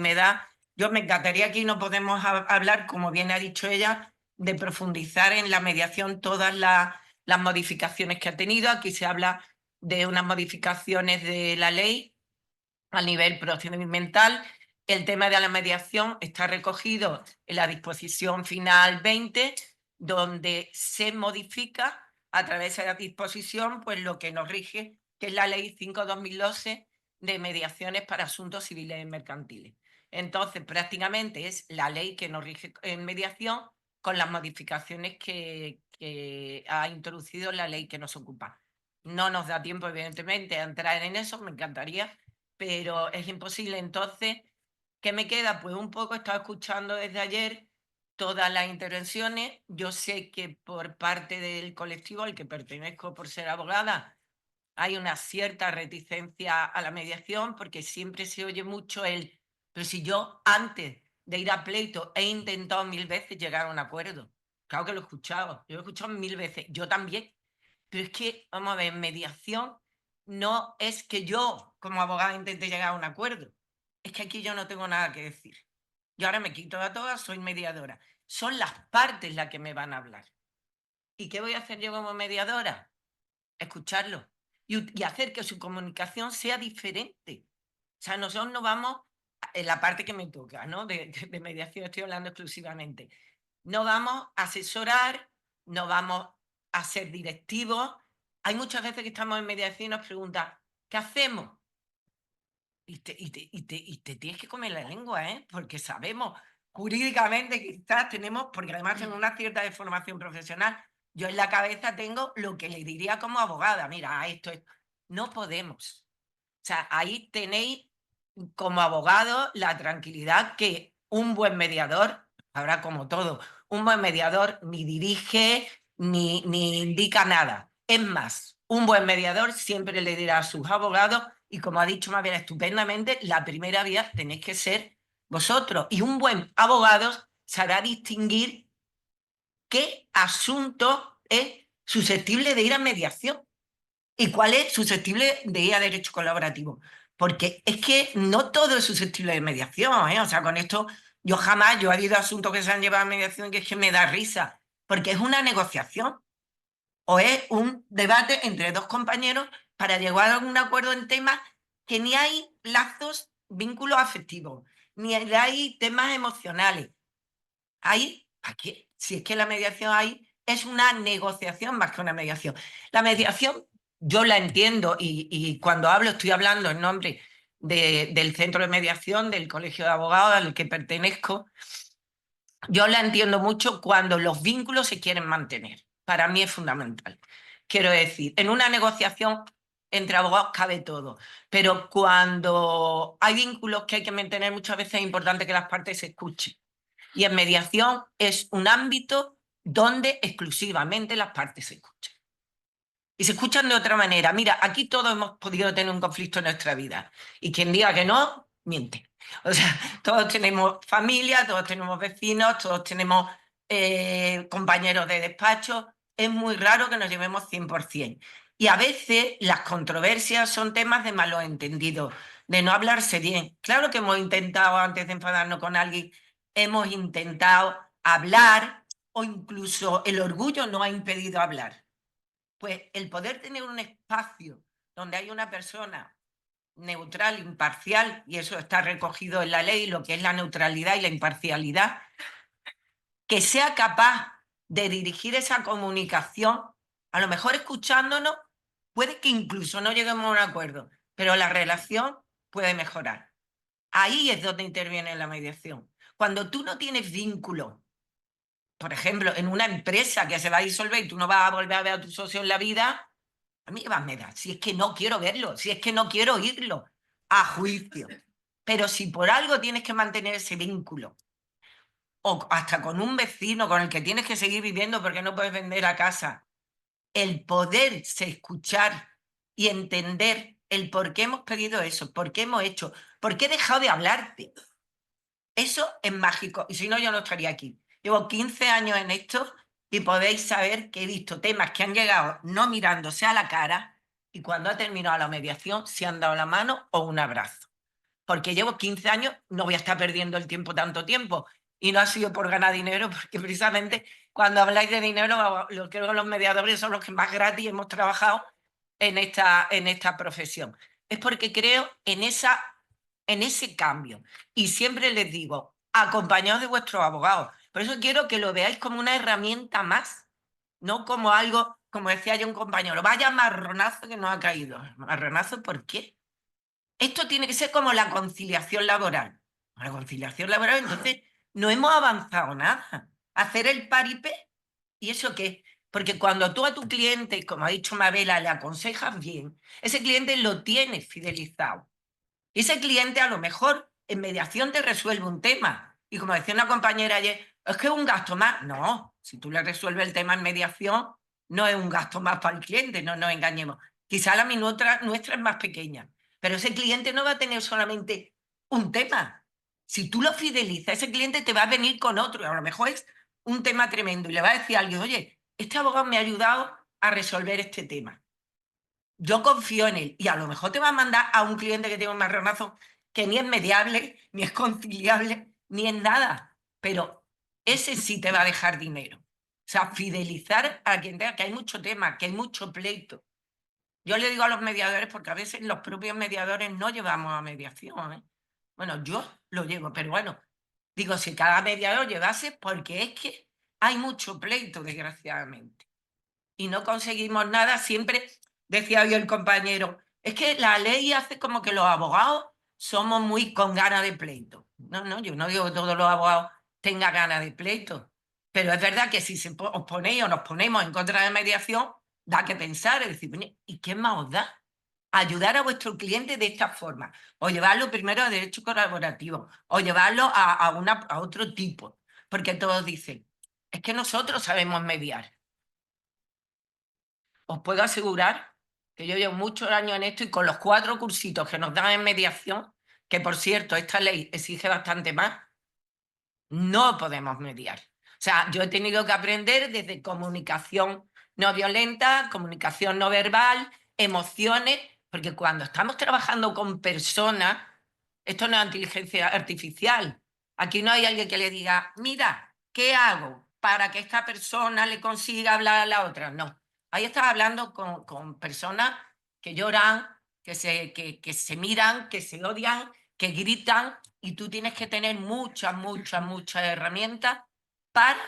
yo me encantaría, aquí no podemos hablar, como bien ha dicho ella, de profundizar en la mediación todas las modificaciones que ha tenido. Aquí se habla de unas modificaciones de la ley a nivel procedimental, El tema de la mediación está recogido en la disposición final 20, donde se modifica a través de la disposición pues lo que nos rige, que es la Ley 5/2012 de mediaciones para asuntos civiles y mercantiles. Entonces, prácticamente es la ley que nos rige en mediación con las modificaciones que ha introducido la ley que nos ocupa. No nos da tiempo, evidentemente, a entrar en eso, me encantaría, pero es imposible. Entonces, ¿qué me queda? Pues un poco he estado escuchando desde ayer todas las intervenciones. Yo sé que por parte del colectivo al que pertenezco por ser abogada hay una cierta reticencia a la mediación porque siempre se oye mucho pero si yo antes de ir a pleito he intentado 1000 veces llegar a un acuerdo. Claro que lo he escuchado, yo lo he escuchado 1000 veces, yo también. Pero es que, vamos a ver, mediación no es que yo como abogada intente llegar a un acuerdo. Es que aquí yo no tengo nada que decir. Yo ahora me quito a todas, soy mediadora. Son las partes las que me van a hablar. ¿Y qué voy a hacer yo como mediadora? Escucharlo y hacer que su comunicación sea diferente. O sea, nosotros no vamos, en la parte que me toca, ¿no? De mediación estoy hablando exclusivamente. No vamos a asesorar, no vamos a ser directivos. Hay muchas veces que estamos en mediación y nos preguntan, ¿qué hacemos? Y te tienes que comer la lengua, ¿eh? Porque sabemos, jurídicamente quizás tenemos, porque además tengo una cierta deformación profesional, yo en la cabeza tengo lo que le diría como abogada, mira, esto es... No podemos. O sea, ahí tenéis como abogado la tranquilidad que un buen mediador, ahora como todo, un buen mediador ni dirige ni indica nada. Es más, un buen mediador siempre le dirá a sus abogados, y como ha dicho Mabel estupendamente, la primera vía tenéis que ser vosotros. Y un buen abogado sabrá distinguir qué asunto es susceptible de ir a mediación y cuál es susceptible de ir a derecho colaborativo. Porque es que no todo es susceptible de mediación, ¿eh? O sea, con esto yo he habido asuntos que se han llevado a mediación que es que me da risa, porque es una negociación o es un debate entre dos compañeros para llegar a un acuerdo en temas que ni hay lazos, vínculos afectivos, ni hay temas emocionales. Hay, ¿para qué? Si es que la mediación ahí es una negociación más que una mediación. La mediación yo la entiendo y cuando hablo estoy hablando en nombre del centro de mediación, del colegio de abogados al que pertenezco. Yo la entiendo mucho cuando los vínculos se quieren mantener. Para mí es fundamental. Quiero decir, en una negociación entre abogados cabe todo, pero cuando hay vínculos que hay que mantener muchas veces es importante que las partes se escuchen. Y en mediación es un ámbito donde exclusivamente las partes se escuchan. Y se escuchan de otra manera. Mira, aquí todos hemos podido tener un conflicto en nuestra vida. Y quien diga que no, miente. O sea, todos tenemos familia, todos tenemos vecinos, todos tenemos compañeros de despacho. Es muy raro que nos llevemos 100%. Y a veces las controversias son temas de malos entendidos, de no hablarse bien. Claro que hemos intentado, antes de enfadarnos con alguien, hemos intentado hablar o incluso el orgullo nos ha impedido hablar. Pues el poder tener un espacio donde hay una persona neutral, imparcial, y eso está recogido en la ley, lo que es la neutralidad y la imparcialidad, que sea capaz de dirigir esa comunicación, a lo mejor escuchándonos, puede que incluso no lleguemos a un acuerdo, pero la relación puede mejorar. Ahí es donde interviene la mediación. Cuando tú no tienes vínculo, por ejemplo, en una empresa que se va a disolver y tú no vas a volver a ver a tu socio en la vida, a mí qué más me da, si es que no quiero verlo, si es que no quiero oírlo, a juicio. Pero si por algo tienes que mantener ese vínculo, o hasta con un vecino con el que tienes que seguir viviendo porque no puedes vender la casa, el poderse escuchar y entender el por qué hemos pedido eso, por qué hemos hecho, por qué he dejado de hablarte. Eso es mágico, y si no yo no estaría aquí. Llevo 15 años en esto y podéis saber que he visto temas que han llegado no mirándose a la cara y cuando ha terminado la mediación se han dado la mano o un abrazo. Porque llevo 15 años, no voy a estar perdiendo el tiempo tanto tiempo. Y no ha sido por ganar dinero, porque precisamente cuando habláis de dinero, creo que los mediadores son los que más gratis hemos trabajado en esta profesión. Es porque creo en esa en ese cambio. Y siempre les digo, acompañados de vuestros abogados. Por eso quiero que lo veáis como una herramienta más, no como algo, como decía yo un compañero, vaya marronazo que nos ha caído. ¿Marronazo por qué? Esto tiene que ser como la conciliación laboral. La conciliación laboral, entonces, no hemos avanzado nada. Hacer el paripé, ¿y eso qué? Porque cuando tú a tu cliente, como ha dicho Mabela, le aconsejas bien, ese cliente lo tienes fidelizado. Y ese cliente a lo mejor en mediación te resuelve un tema. Y como decía una compañera ayer, es que es un gasto más. No, si tú le resuelves el tema en mediación, no es un gasto más para el cliente, no nos engañemos. Quizá la nuestra es más pequeña, pero ese cliente no va a tener solamente un tema. Si tú lo fidelizas, ese cliente te va a venir con otro. Y a lo mejor es un tema tremendo y le va a decir a alguien, oye, este abogado me ha ayudado a resolver este tema. Yo confío en él y a lo mejor te va a mandar a un cliente que tiene un marronazo que ni es mediable, ni es conciliable, ni es nada, pero ese sí te va a dejar dinero. O sea, fidelizar a quien tenga, que hay mucho tema, que hay mucho pleito. Yo le digo a los mediadores, porque a veces los propios mediadores no llevamos a mediación, ¿eh? Bueno, yo lo llevo, pero bueno, digo, si cada mediador llevase, porque es que hay mucho pleito, desgraciadamente. Y no conseguimos nada, siempre decía yo el compañero, es que la ley hace como que los abogados somos muy con ganas de pleito. No, yo no digo que todos los abogados tengan ganas de pleito, pero es verdad que si os ponéis o nos ponemos en contra de mediación, da que pensar, es decir, ¿y qué más os da? Ayudar a vuestro cliente de esta forma, o llevarlo primero a derecho colaborativo, o llevarlo a otro tipo, porque todos dicen, es que nosotros sabemos mediar. Os puedo asegurar que yo llevo muchos años en esto y con los 4 cursitos que nos dan en mediación, que por cierto, esta ley exige bastante más, no podemos mediar. O sea, yo he tenido que aprender desde comunicación no violenta, comunicación no verbal, emociones, porque cuando estamos trabajando con personas, esto no es inteligencia artificial. Aquí no hay alguien que le diga, mira, ¿qué hago para que esta persona le consiga hablar a la otra? No. Ahí estás hablando con personas que lloran, que se miran, que se odian, que gritan, y tú tienes que tener muchas herramientas para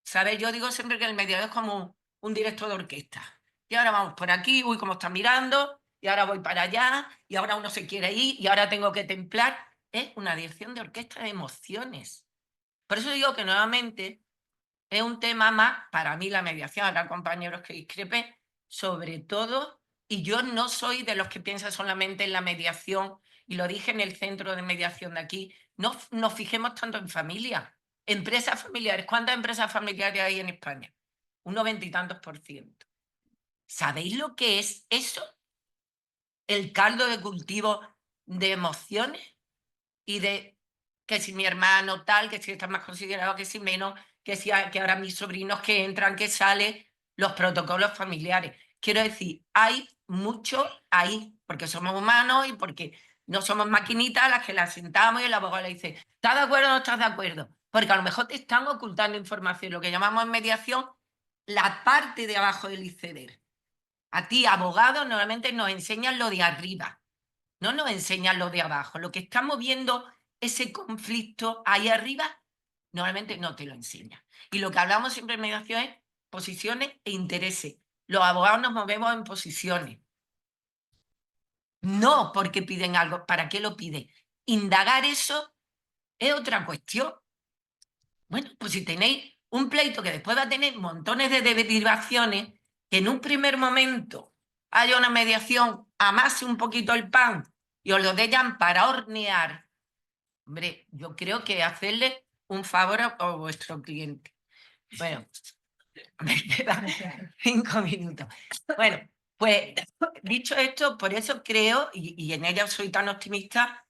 saber. Yo digo siempre que el mediador es como un director de orquesta. Y ahora vamos por aquí, uy, cómo están mirando, y ahora voy para allá, y ahora uno se quiere ir, y ahora tengo que templar. Es una dirección de orquesta de emociones. Por eso digo que nuevamente es un tema más, para mí la mediación, habrá compañeros que discrepen, sobre todo, y yo no soy de los que piensan solamente en la mediación, y lo dije en el centro de mediación de aquí, no nos fijemos tanto en familia, empresas familiares. ¿Cuántas empresas familiares hay en España? Un 90 y tantos %. ¿Sabéis lo que es eso? El caldo de cultivo de emociones y de que si mi hermano tal, que si está más considerado, que si menos, que si que ahora mis sobrinos que entran, que salen, los protocolos familiares. Quiero decir, hay mucho ahí, porque somos humanos y porque no somos maquinitas a las que las sentamos y el abogado le dice, ¿estás de acuerdo o no estás de acuerdo? Porque a lo mejor te están ocultando información, lo que llamamos en mediación la parte de abajo del iceberg. A ti, abogado, normalmente nos enseñan lo de arriba, no nos enseñan lo de abajo. Lo que estamos viendo, ese conflicto ahí arriba, normalmente no te lo enseña. Y lo que hablamos siempre en mediación es posiciones e intereses. Los abogados nos movemos en posiciones. No porque piden algo. ¿Para qué lo piden? Indagar eso es otra cuestión. Bueno, pues si tenéis un pleito que después va a tener montones de derivaciones, que en un primer momento haya una mediación, amase un poquito el pan y os lo dejan para hornear, hombre, yo creo que hacerle un favor a vuestro cliente. Bueno, me quedan 5 minutos. Bueno, pues dicho esto, por eso creo, y en ella soy tan optimista,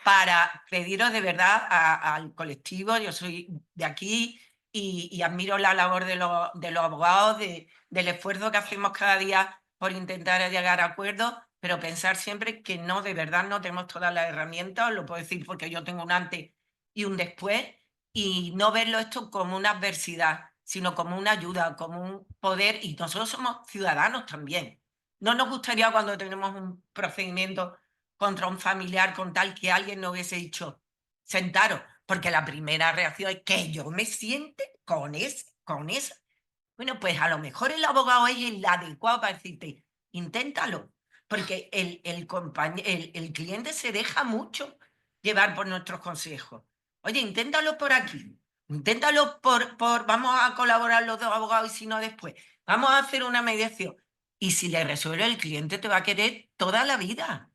para pediros de verdad al colectivo, yo soy de aquí y admiro la labor de los abogados, del esfuerzo que hacemos cada día por intentar llegar a acuerdos, pero pensar siempre que no, de verdad no tenemos todas las herramientas, os lo puedo decir porque yo tengo un antes y un después, y no verlo esto como una adversidad, sino como una ayuda, como un poder, y nosotros somos ciudadanos también. No nos gustaría cuando tenemos un procedimiento contra un familiar con tal que alguien no hubiese dicho, sentaros, porque la primera reacción es que yo me siente con esa. Bueno, pues a lo mejor el abogado es el adecuado para decirte, inténtalo, porque el cliente se deja mucho llevar por nuestros consejos. Oye, inténtalo por aquí, inténtalo vamos a colaborar los dos abogados y si no después, vamos a hacer una mediación. Y si le resuelve el cliente te va a querer toda la vida,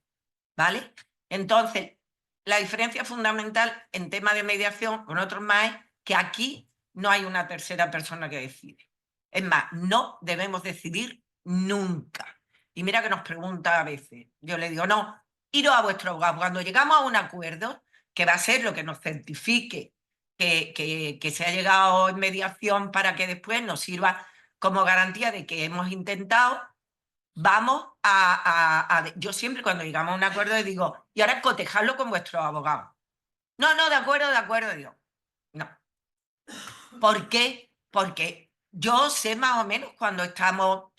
¿vale? Entonces, la diferencia fundamental en tema de mediación con otros más es que aquí no hay una tercera persona que decide. Es más, no debemos decidir nunca. Y mira que nos pregunta a veces. Yo le digo, no, iros a vuestro abogado. Cuando llegamos a un acuerdo, que va a ser lo que nos certifique que se ha llegado en mediación para que después nos sirva como garantía de que hemos intentado, vamos yo siempre cuando llegamos a un acuerdo les digo, y ahora cotejarlo con vuestro abogado. No, de acuerdo, digo, no. ¿Por qué? Porque yo sé más o menos cuando estamos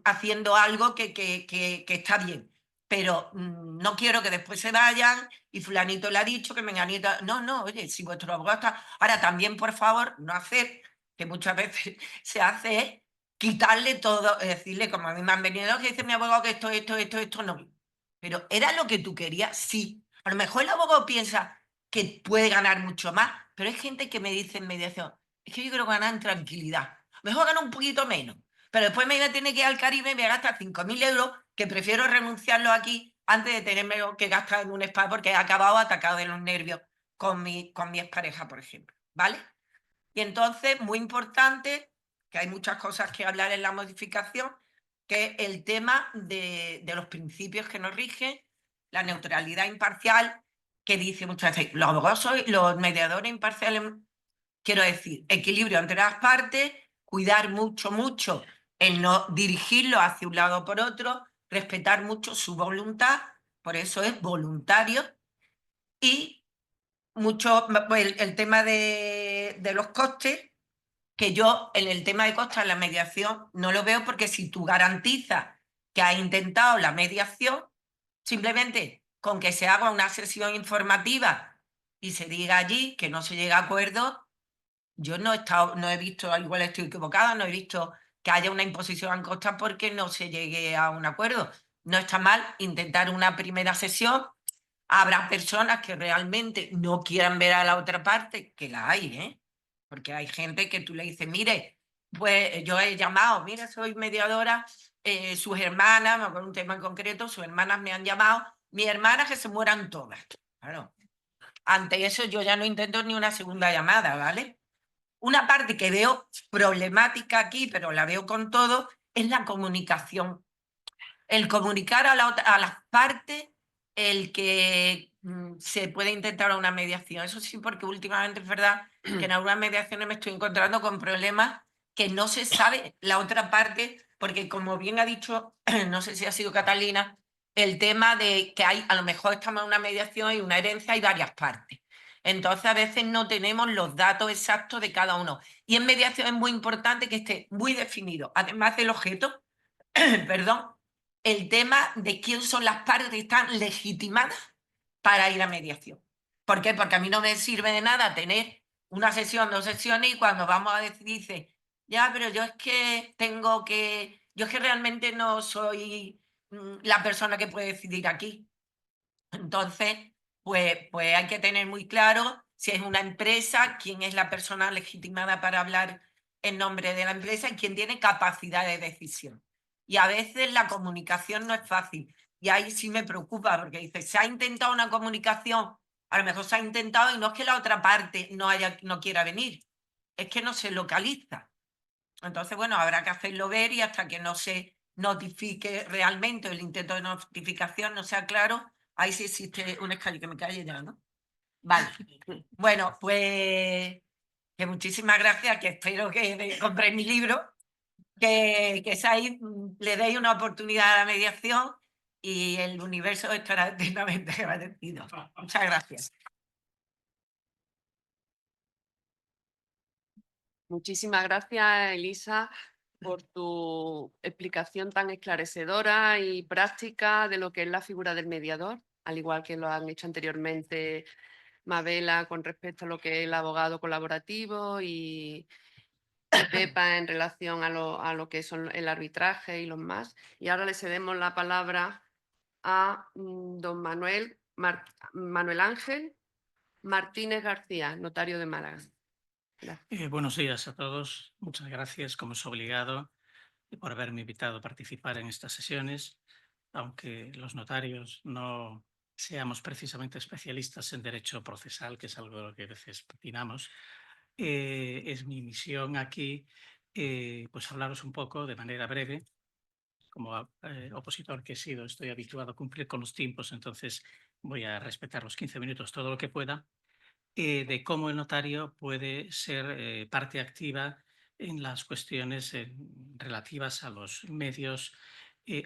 haciendo algo que está bien, pero no quiero que después se vayan y fulanito le ha dicho que menganito... No, oye, si vuestro abogado está... Ahora también, por favor, no hacer, que muchas veces se hace, es quitarle todo, es decirle, como a mí me han venido, que dice mi abogado que esto no. Pero ¿era lo que tú querías? Sí. A lo mejor el abogado piensa que puede ganar mucho más, pero hay gente que me dice en mediación, es que yo quiero ganar en tranquilidad. Mejor ganar un poquito menos, pero después me voy a tener que ir al Caribe y me voy a gastar 5.000 euros, que prefiero renunciarlo aquí antes de tenerme que gastar en un spa porque he acabado atacado de los nervios con mi expareja, por ejemplo, ¿vale? Y entonces, muy importante, que hay muchas cosas que hablar en la modificación, que es el tema de los principios que nos rigen, la neutralidad imparcial, que dice muchas veces, los abogados los mediadores imparciales, quiero decir, equilibrio entre las partes, cuidar mucho el no dirigirlo hacia un lado o por otro, respetar mucho su voluntad, por eso es voluntario, y mucho el tema de los costes, que yo en el tema de costes en la mediación no lo veo, porque si tú garantizas que has intentado la mediación, simplemente con que se haga una sesión informativa y se diga allí que no se llega a acuerdo, yo no he visto, igual estoy equivocada, no he visto que haya una imposición en costas porque no se llegue a un acuerdo. No está mal intentar una primera sesión. Habrá personas que realmente no quieran ver a la otra parte, que la hay, ¿eh? Porque hay gente que tú le dices, mire, pues yo he llamado, mira, soy mediadora, sus hermanas, me acuerdo un tema en concreto, sus hermanas me han llamado, mis hermanas que se mueran todas. Claro. Ante eso yo ya no intento ni una segunda llamada, ¿vale? Una parte que veo problemática aquí, pero la veo con todo, es la comunicación. El comunicar a las partes, el que se puede intentar una mediación. Eso sí, porque últimamente es verdad que en algunas mediaciones me estoy encontrando con problemas que no se sabe la otra parte, porque como bien ha dicho, no sé si ha sido Catalina, el tema de que hay, a lo mejor estamos en una mediación y una herencia, hay varias partes. Entonces a veces no tenemos los datos exactos de cada uno. Y en mediación es muy importante que esté muy definido, además del objeto, perdón, el tema de quién son las partes que están legitimadas para ir a mediación. ¿Por qué? Porque a mí no me sirve de nada tener una sesión, 2 sesiones y cuando vamos a decidir dice, ya, pero yo es que yo es que realmente no soy la persona que puede decidir aquí. Entonces, pues hay que tener muy claro si es una empresa, quién es la persona legitimada para hablar en nombre de la empresa y quién tiene capacidad de decisión. Y a veces la comunicación no es fácil. Y ahí sí me preocupa, porque dice, se ha intentado una comunicación, a lo mejor se ha intentado y no es que la otra parte no quiera venir, es que no se localiza. Entonces, bueno, habrá que hacerlo ver y hasta que no se notifique realmente el intento de notificación no sea claro, ahí sí existe un escalón, que me calle ya, ¿no? Vale. Bueno, pues que muchísimas gracias, que espero que compréis mi libro, que le deis una oportunidad a la mediación y el universo estará eternamente agradecido. Muchas gracias. Muchísimas gracias, Elisa. por tu explicación tan esclarecedora y práctica de lo que es la figura del mediador, al igual que lo han hecho anteriormente Mabela con respecto a lo que es el abogado colaborativo y Pepa en relación a lo que son el arbitraje y los más. Y ahora le cedemos la palabra a don Manuel Ángel Martínez García, notario de Málaga. Buenos días a todos. Muchas gracias, como es obligado, por haberme invitado a participar en estas sesiones. Aunque los notarios no seamos precisamente especialistas en derecho procesal, que es algo de lo que a veces opinamos, es mi misión aquí pues hablaros un poco de manera breve. Como opositor que he sido, estoy habituado a cumplir con los tiempos, entonces voy a respetar los 15 minutos todo lo que pueda, de cómo el notario puede ser parte activa en las cuestiones relativas a los medios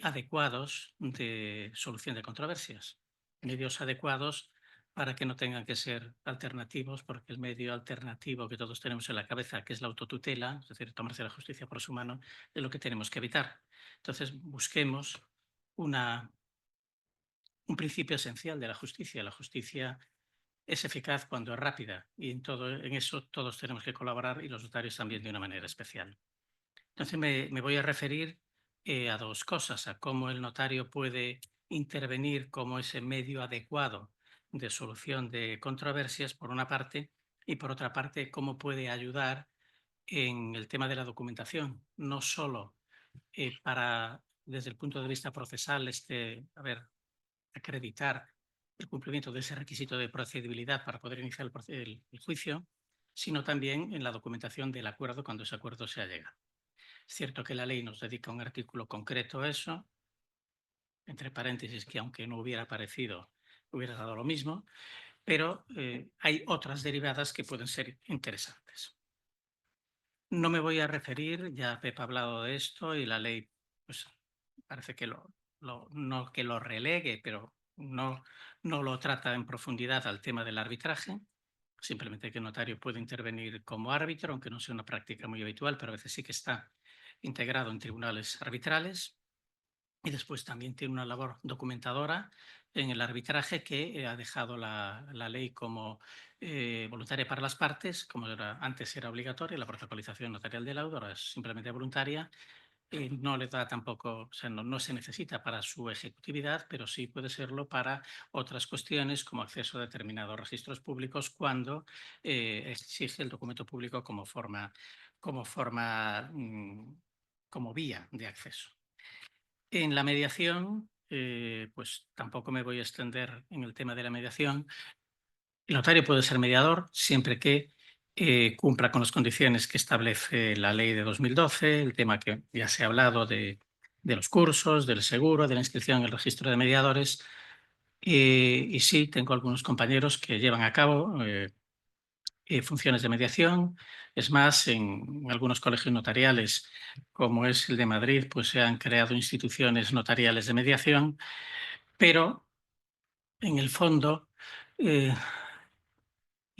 adecuados de solución de controversias. Medios adecuados para que no tengan que ser alternativos, porque el medio alternativo que todos tenemos en la cabeza, que es la autotutela, es decir, tomarse la justicia por su mano, es lo que tenemos que evitar. Entonces, busquemos un principio esencial de la justicia. La justicia es eficaz cuando es rápida y en eso todos tenemos que colaborar y los notarios también de una manera especial. Entonces me voy a referir a dos cosas, a cómo el notario puede intervenir como ese medio adecuado de solución de controversias, por una parte, y por otra parte, cómo puede ayudar en el tema de la documentación, no solo para, desde el punto de vista procesal, acreditar el cumplimiento de ese requisito de procedibilidad para poder iniciar el juicio, sino también en la documentación del acuerdo cuando ese acuerdo se ha llegado. Es cierto que la ley nos dedica un artículo concreto a eso, entre paréntesis, que aunque no hubiera aparecido, hubiera dado lo mismo, pero hay otras derivadas que pueden ser interesantes. No me voy a referir, ya Pepa ha hablado de esto y la ley pues, parece que no que lo relegue, pero no lo trata en profundidad al tema del arbitraje. Simplemente que el notario puede intervenir como árbitro, aunque no sea una práctica muy habitual, pero a veces sí que está integrado en tribunales arbitrales. Y después también tiene una labor documentadora en el arbitraje que ha dejado la ley como voluntaria para las partes, como antes era obligatoria, la protocolización notarial del laudo, ahora es simplemente voluntaria. No le da tampoco, o sea, no se necesita para su ejecutividad, pero sí puede serlo para otras cuestiones como acceso a determinados registros públicos cuando exige el documento público como vía de acceso. En la mediación, pues tampoco me voy a extender en el tema de la mediación. El notario puede ser mediador siempre que cumpla con las condiciones que establece la ley de 2012, el tema que ya se ha hablado de los cursos, del seguro, de la inscripción en el registro de mediadores. Y sí, tengo algunos compañeros que llevan a cabo funciones de mediación. Es más, en algunos colegios notariales, como es el de Madrid, pues se han creado instituciones notariales de mediación, pero en el fondo, y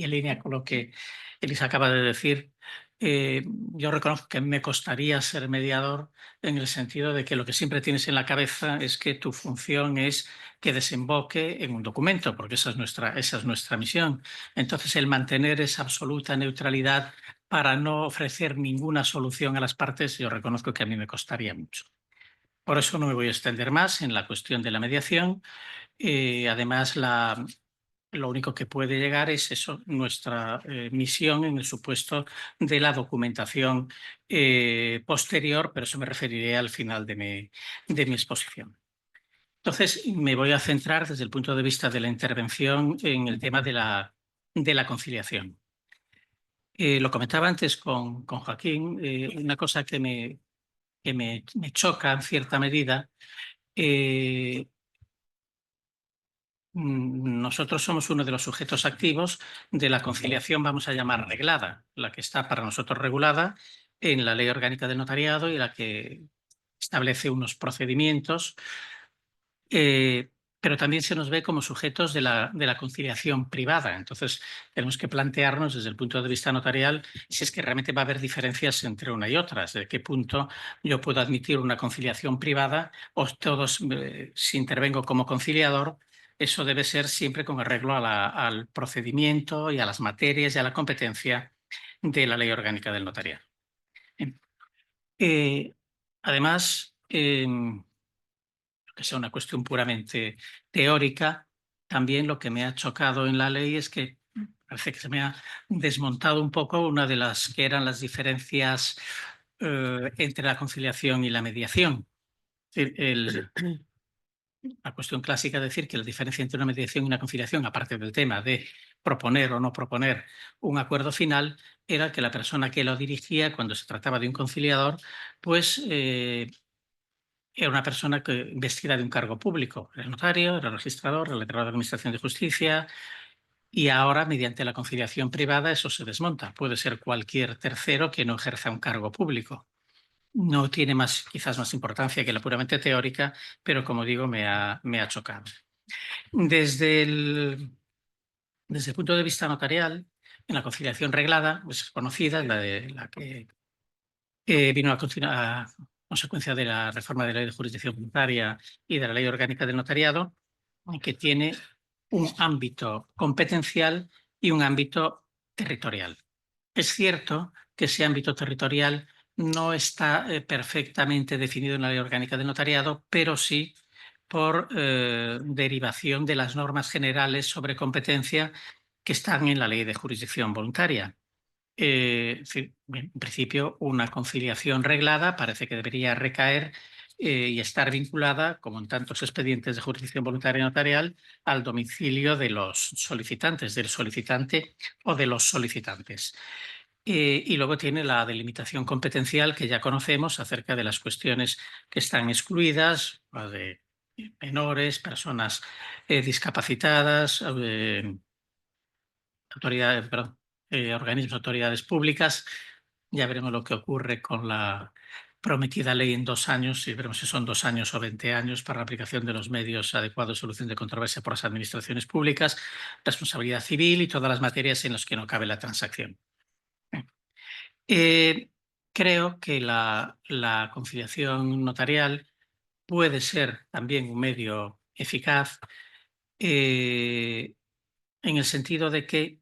en línea con lo que Elisa acaba de decir, yo reconozco que me costaría ser mediador en el sentido de que lo que siempre tienes en la cabeza es que tu función es que desemboque en un documento, porque esa es nuestra misión. Entonces, el mantener esa absoluta neutralidad para no ofrecer ninguna solución a las partes, yo reconozco que a mí me costaría mucho. Por eso no me voy a extender más en la cuestión de la mediación. Además, lo único que puede llegar es eso, nuestra misión en el supuesto de la documentación posterior, pero eso me referiré al final de mi exposición. Entonces, me voy a centrar desde el punto de vista de la intervención en el tema de la conciliación. Lo comentaba antes con Joaquín, una cosa que me choca en cierta medida. Nosotros somos uno de los sujetos activos de la conciliación, vamos a llamar reglada, la que está para nosotros regulada en la Ley Orgánica del Notariado y la que establece unos procedimientos que pero también se nos ve como sujetos de la conciliación privada. Entonces, tenemos que plantearnos desde el punto de vista notarial si es que realmente va a haber diferencias entre una y otra, desde qué punto yo puedo admitir una conciliación privada o todos, si intervengo como conciliador, eso debe ser siempre con arreglo al procedimiento y a las materias y a la competencia de la Ley Orgánica del Notariado. Además, que sea una cuestión puramente teórica, también lo que me ha chocado en la ley es que parece que se me ha desmontado un poco una de las que eran las diferencias entre la conciliación y la mediación. Es decir, la cuestión clásica es decir que la diferencia entre una mediación y una conciliación, aparte del tema de proponer o no proponer un acuerdo final, era que la persona que lo dirigía, cuando se trataba de un conciliador, pues era una persona vestida de un cargo público. Era el notario, era el registrador, el letrado de Administración de Justicia, y ahora, mediante la conciliación privada, eso se desmonta. Puede ser cualquier tercero que no ejerza un cargo público. No tiene quizás más importancia que la puramente teórica, pero como digo, me ha chocado. Desde el punto de vista notarial, en la conciliación reglada, pues es conocida, la que vino a consecuencia de la reforma de la Ley de Jurisdicción Voluntaria y de la Ley Orgánica del Notariado, que tiene un ámbito competencial y un ámbito territorial. Es cierto que ese ámbito territorial no está perfectamente definido en la Ley Orgánica del Notariado, pero sí por derivación de las normas generales sobre competencia que están en la Ley de Jurisdicción Voluntaria. En principio, una conciliación reglada parece que debería recaer y estar vinculada, como en tantos expedientes de jurisdicción voluntaria notarial, al domicilio de los solicitantes, del solicitante o de los solicitantes. Y luego tiene la delimitación competencial que ya conocemos acerca de las cuestiones que están excluidas, de menores, personas discapacitadas, organismos, autoridades públicas. Ya veremos lo que ocurre con la prometida ley en 2 años y veremos si son 2 años o 20 años para la aplicación de los medios adecuados de solución de controversia por las administraciones públicas, responsabilidad civil y todas las materias en las que no cabe la transacción. Creo que la conciliación notarial puede ser también un medio eficaz en el sentido de que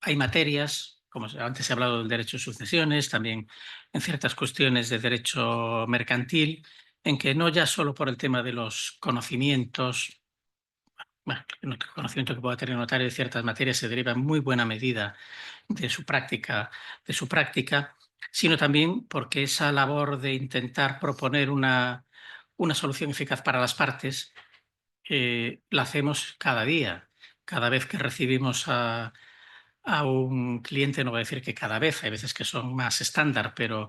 hay materias, como antes he hablado del derecho de sucesiones, también en ciertas cuestiones de derecho mercantil, en que no ya solo por el tema de los conocimientos, el conocimiento que pueda tener un notario de ciertas materias se deriva en muy buena medida de su práctica, sino también porque esa labor de intentar proponer una solución eficaz para las partes la hacemos cada día. Cada vez que recibimos a un cliente, no voy a decir que cada vez, hay veces que son más estándar, pero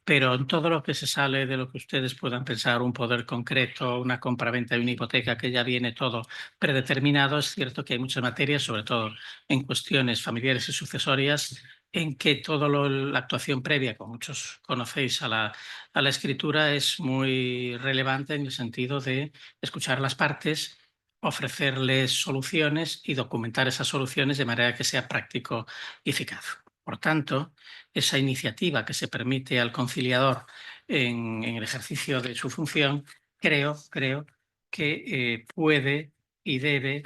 en todo lo que se sale de lo que ustedes puedan pensar, un poder concreto, una compraventa y una hipoteca que ya viene todo predeterminado, es cierto que hay muchas materias, sobre todo en cuestiones familiares y sucesorias, en que toda la actuación previa, como muchos conocéis, a la escritura es muy relevante en el sentido de escuchar las partes, ofrecerles soluciones y documentar esas soluciones de manera que sea práctico y eficaz. Por tanto, esa iniciativa que se permite al conciliador en el ejercicio de su función, creo que puede y debe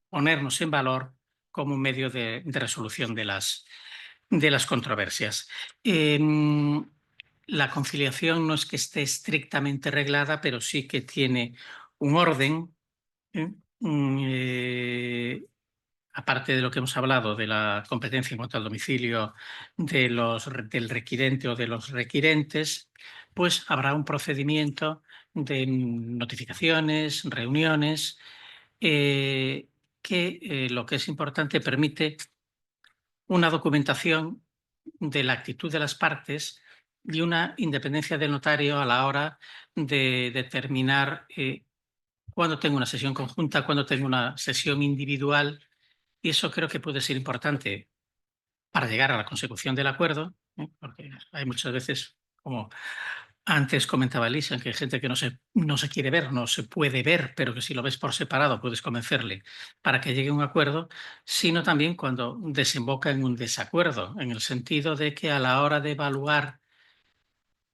ponernos en valor como un medio de resolución de las controversias. La conciliación no es que esté estrictamente reglada, pero sí que tiene un orden. Aparte de lo que hemos hablado de la competencia en cuanto al domicilio del requirente o de los requirentes, pues habrá un procedimiento de notificaciones, reuniones, que lo que es importante permite una documentación de la actitud de las partes y una independencia del notario a la hora de determinar cuándo tengo una sesión conjunta, cuándo tengo una sesión individual, y eso creo que puede ser importante para llegar a la consecución del acuerdo, porque hay muchas veces, como Antes comentaba Elisa que hay gente que no se quiere ver, no se puede ver, pero que si lo ves por separado puedes convencerle para que llegue a un acuerdo, sino también cuando desemboca en un desacuerdo, en el sentido de que a la hora de evaluar,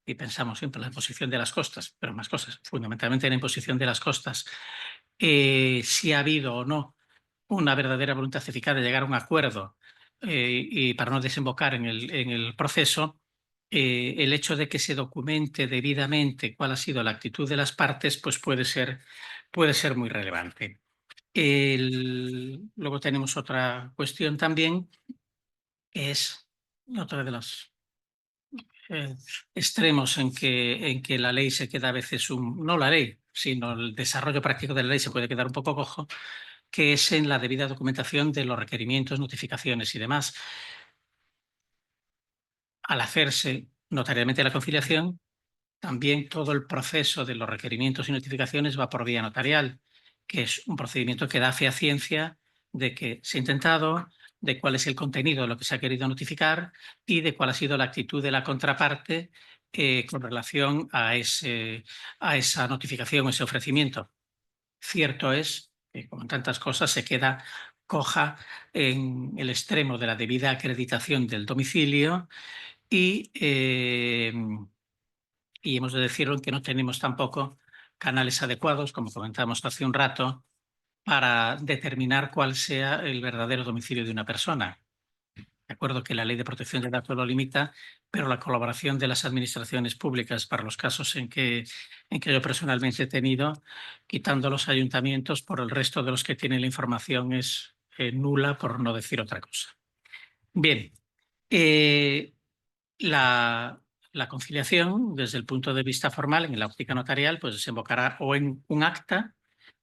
y pensamos siempre en la imposición de las costas, pero más cosas, fundamentalmente en la imposición de las costas, si ha habido o no una verdadera voluntad eficaz de llegar a un acuerdo y para no desembocar en el proceso, el hecho de que se documente debidamente cuál ha sido la actitud de las partes, pues puede ser muy relevante. Luego tenemos otra cuestión también, que es otra de los extremos en que la ley se queda a veces, no la ley, sino el desarrollo práctico de la ley se puede quedar un poco cojo, que es en la debida documentación de los requerimientos, notificaciones y demás. Al hacerse notarialmente la conciliación, también todo el proceso de los requerimientos y notificaciones va por vía notarial, que es un procedimiento que da fe a ciencia de que se ha intentado, de cuál es el contenido de lo que se ha querido notificar y de cuál ha sido la actitud de la contraparte con relación a esa notificación, ese ofrecimiento. Cierto es que, como en tantas cosas, se queda coja en el extremo de la debida acreditación del domicilio y hemos de decirlo que no tenemos tampoco canales adecuados, como comentamos hace un rato, para determinar cuál sea el verdadero domicilio de una persona. De acuerdo que la Ley de Protección de Datos lo limita, pero la colaboración de las administraciones públicas para los casos en que yo personalmente he tenido, quitando los ayuntamientos, por el resto de los que tienen la información es nula, por no decir otra cosa. Bien, la conciliación, desde el punto de vista formal, en la óptica notarial, pues desembocará o en un acta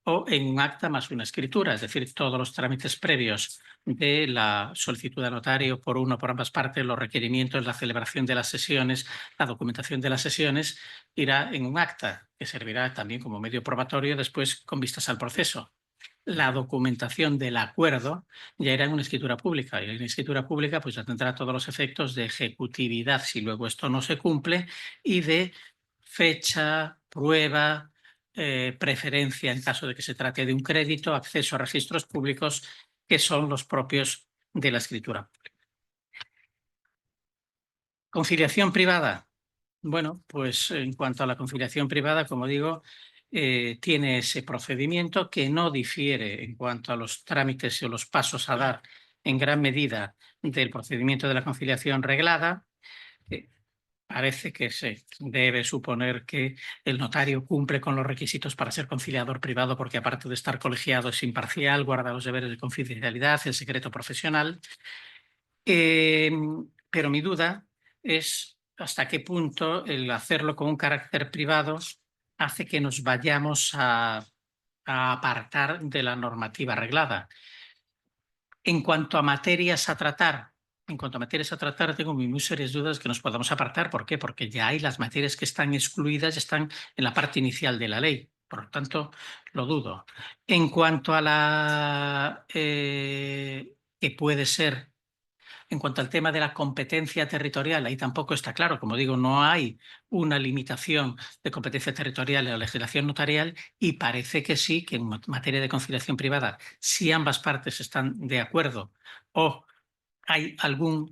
o en un acta más una escritura, es decir, todos los trámites previos de la solicitud de notario por uno o por ambas partes, los requerimientos, la celebración de las sesiones, la documentación de las sesiones, irá en un acta que servirá también como medio probatorio después con vistas al proceso. La documentación del acuerdo ya era en una escritura pública y en la escritura pública pues ya tendrá todos los efectos de ejecutividad si luego esto no se cumple y de fecha, prueba, preferencia en caso de que se trate de un crédito, acceso a registros públicos que son los propios de la escritura pública. Conciliación privada. Bueno, pues en cuanto a la conciliación privada, como digo, tiene ese procedimiento que no difiere en cuanto a los trámites o los pasos a dar en gran medida del procedimiento de la conciliación reglada. Parece que se debe suponer que el notario cumple con los requisitos para ser conciliador privado porque aparte de estar colegiado es imparcial, guarda los deberes de confidencialidad, el secreto profesional. Pero mi duda es hasta qué punto el hacerlo con un carácter privado hace que nos vayamos a apartar de la normativa reglada. En cuanto a materias a tratar, tengo muy serias dudas que nos podamos apartar. ¿Por qué? Porque ya hay las materias que están excluidas, están en la parte inicial de la ley. Por lo tanto, lo dudo. En cuanto a la que puede ser, en cuanto al tema de la competencia territorial, ahí tampoco está claro. Como digo, no hay una limitación de competencia territorial en la legislación notarial y parece que sí, que en materia de conciliación privada, si ambas partes están de acuerdo o hay algún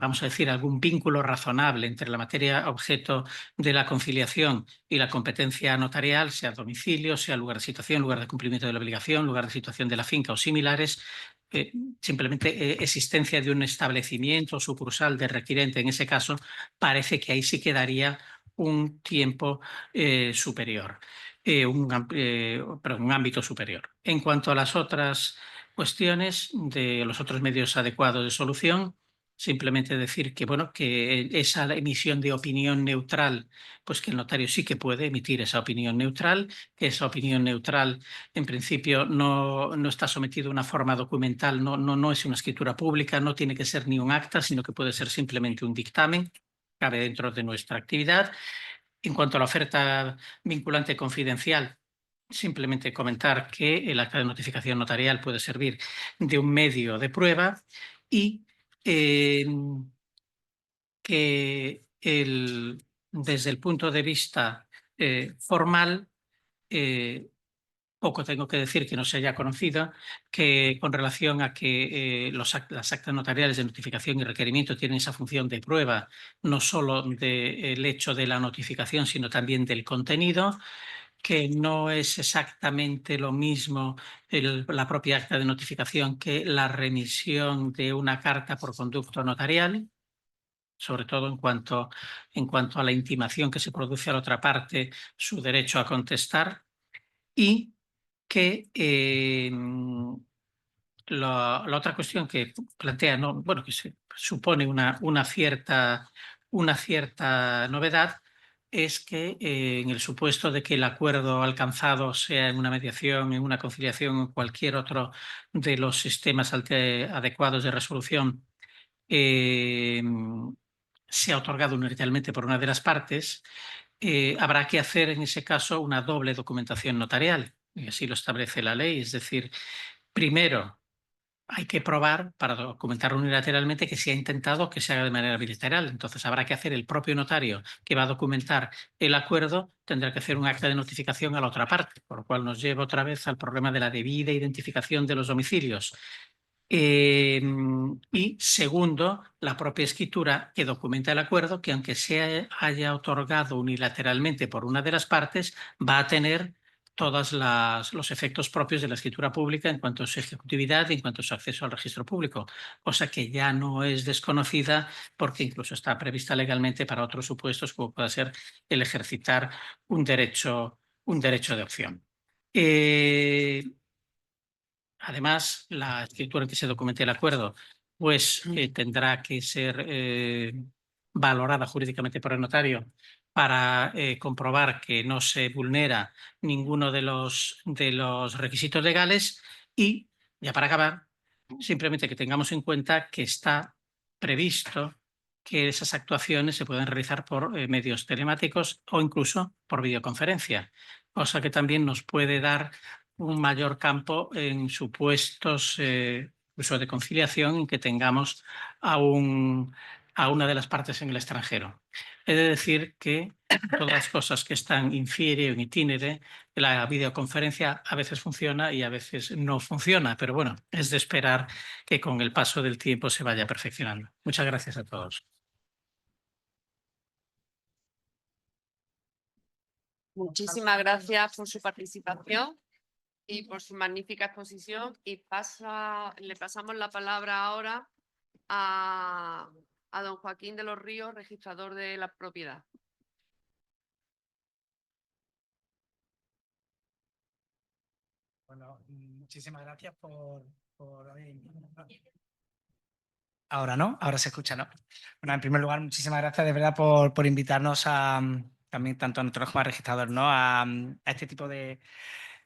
vínculo razonable entre la materia objeto de la conciliación y la competencia notarial, sea domicilio, sea lugar de situación, lugar de cumplimiento de la obligación, lugar de situación de la finca o similares, simplemente existencia de un establecimiento o sucursal de requirente, en ese caso, parece que ahí sí quedaría un tiempo superior, un ámbito superior. En cuanto a las otras cuestiones de los otros medios adecuados de solución, simplemente decir que, bueno, que esa emisión de opinión neutral, pues que el notario sí que puede emitir esa opinión neutral, que esa opinión neutral en principio no está sometido a una forma documental, no es una escritura pública, no tiene que ser ni un acta, sino que puede ser simplemente un dictamen, cabe dentro de nuestra actividad. En cuanto a la oferta vinculante confidencial, simplemente comentar que el acta de notificación notarial puede servir de un medio de prueba y que desde el punto de vista formal, poco tengo que decir que no se haya conocido, que con relación a que las actas notariales de notificación y requerimiento tienen esa función de prueba, no solo del hecho de la notificación, sino también del contenido, que no es exactamente lo mismo la propia acta de notificación que la remisión de una carta por conducto notarial, sobre todo en cuanto a la intimación que se produce a la otra parte, su derecho a contestar, y que la otra cuestión que plantea, ¿no? Bueno, que se supone una cierta novedad, es que en el supuesto de que el acuerdo alcanzado sea en una mediación, en una conciliación o en cualquier otro de los sistemas adecuados de resolución, eh, sea otorgado unilateralmente por una de las partes, habrá que hacer en ese caso una doble documentación notarial, y así lo establece la ley. Es decir, primero hay que probar para documentar unilateralmente que se ha intentado que se haga de manera bilateral. Entonces habrá que hacer el propio notario que va a documentar el acuerdo, tendrá que hacer un acta de notificación a la otra parte, por lo cual nos lleva otra vez al problema de la debida identificación de los domicilios. Y segundo, la propia escritura que documenta el acuerdo, que aunque se haya otorgado unilateralmente por una de las partes, va a tener todos los efectos propios de la escritura pública en cuanto a su ejecutividad y en cuanto a su acceso al registro público, cosa que ya no es desconocida porque incluso está prevista legalmente para otros supuestos, como pueda ser el ejercitar un derecho de opción. Además, la escritura en que se documente el acuerdo pues, tendrá que ser valorada jurídicamente por el notario para comprobar que no se vulnera ninguno de los requisitos legales y, ya para acabar, simplemente que tengamos en cuenta que está previsto que esas actuaciones se pueden realizar por medios telemáticos o incluso por videoconferencia, cosa que también nos puede dar un mayor campo en supuestos incluso de conciliación en que tengamos a una de las partes en el extranjero. He de decir que todas las cosas que están in fiere o in itinere, la videoconferencia a veces funciona y a veces no funciona, pero bueno, es de esperar que con el paso del tiempo se vaya perfeccionando. Muchas gracias a todos. Muchísimas gracias por su participación y por su magnífica exposición. Y le pasamos la palabra ahora a don Joaquín de los Ríos, registrador de la propiedad. Bueno, muchísimas gracias por Ahora, ¿no? Ahora se escucha, ¿no? Bueno, en primer lugar, muchísimas gracias de verdad por invitarnos también tanto a nosotros como a registrador, ¿no? A este tipo de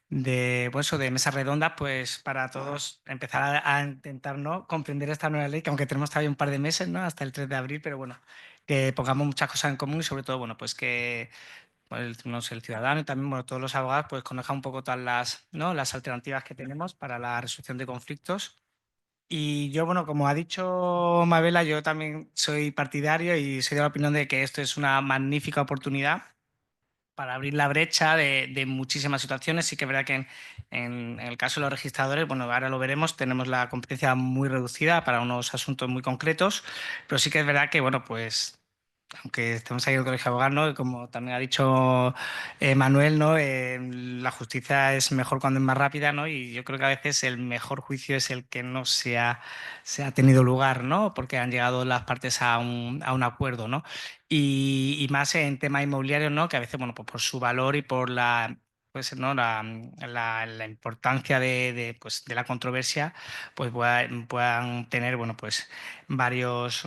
mesas redondas, pues para todos empezar a intentar, ¿no? comprender esta nueva ley, que aunque tenemos todavía un par de meses, ¿no? hasta el 3 de abril, pero bueno, que pongamos muchas cosas en común y sobre todo, bueno, pues que pues, no sé, el ciudadano y también bueno, todos los abogados pues conozcan un poco todas las alternativas que tenemos para la resolución de conflictos. Y yo, bueno, como ha dicho Mabela, yo también soy partidario y soy de la opinión de que esto es una magnífica oportunidad para abrir la brecha de muchísimas situaciones. Sí que es verdad que en el caso de los registradores, bueno, ahora lo veremos, tenemos la competencia muy reducida para unos asuntos muy concretos, pero sí que es verdad que, bueno, pues aunque estemos ahí en el Colegio de Abogados, ¿no? Como también ha dicho Manuel, ¿no? La justicia es mejor cuando es más rápida, ¿no? Y yo creo que a veces el mejor juicio es el que no se ha tenido lugar, ¿no? Porque han llegado las partes a un acuerdo, ¿no? Y más en temas inmobiliarios, ¿no? Que a veces, bueno, pues por su valor y por pues, ¿no? la importancia pues, de la controversia, pues puedan tener, bueno, pues varios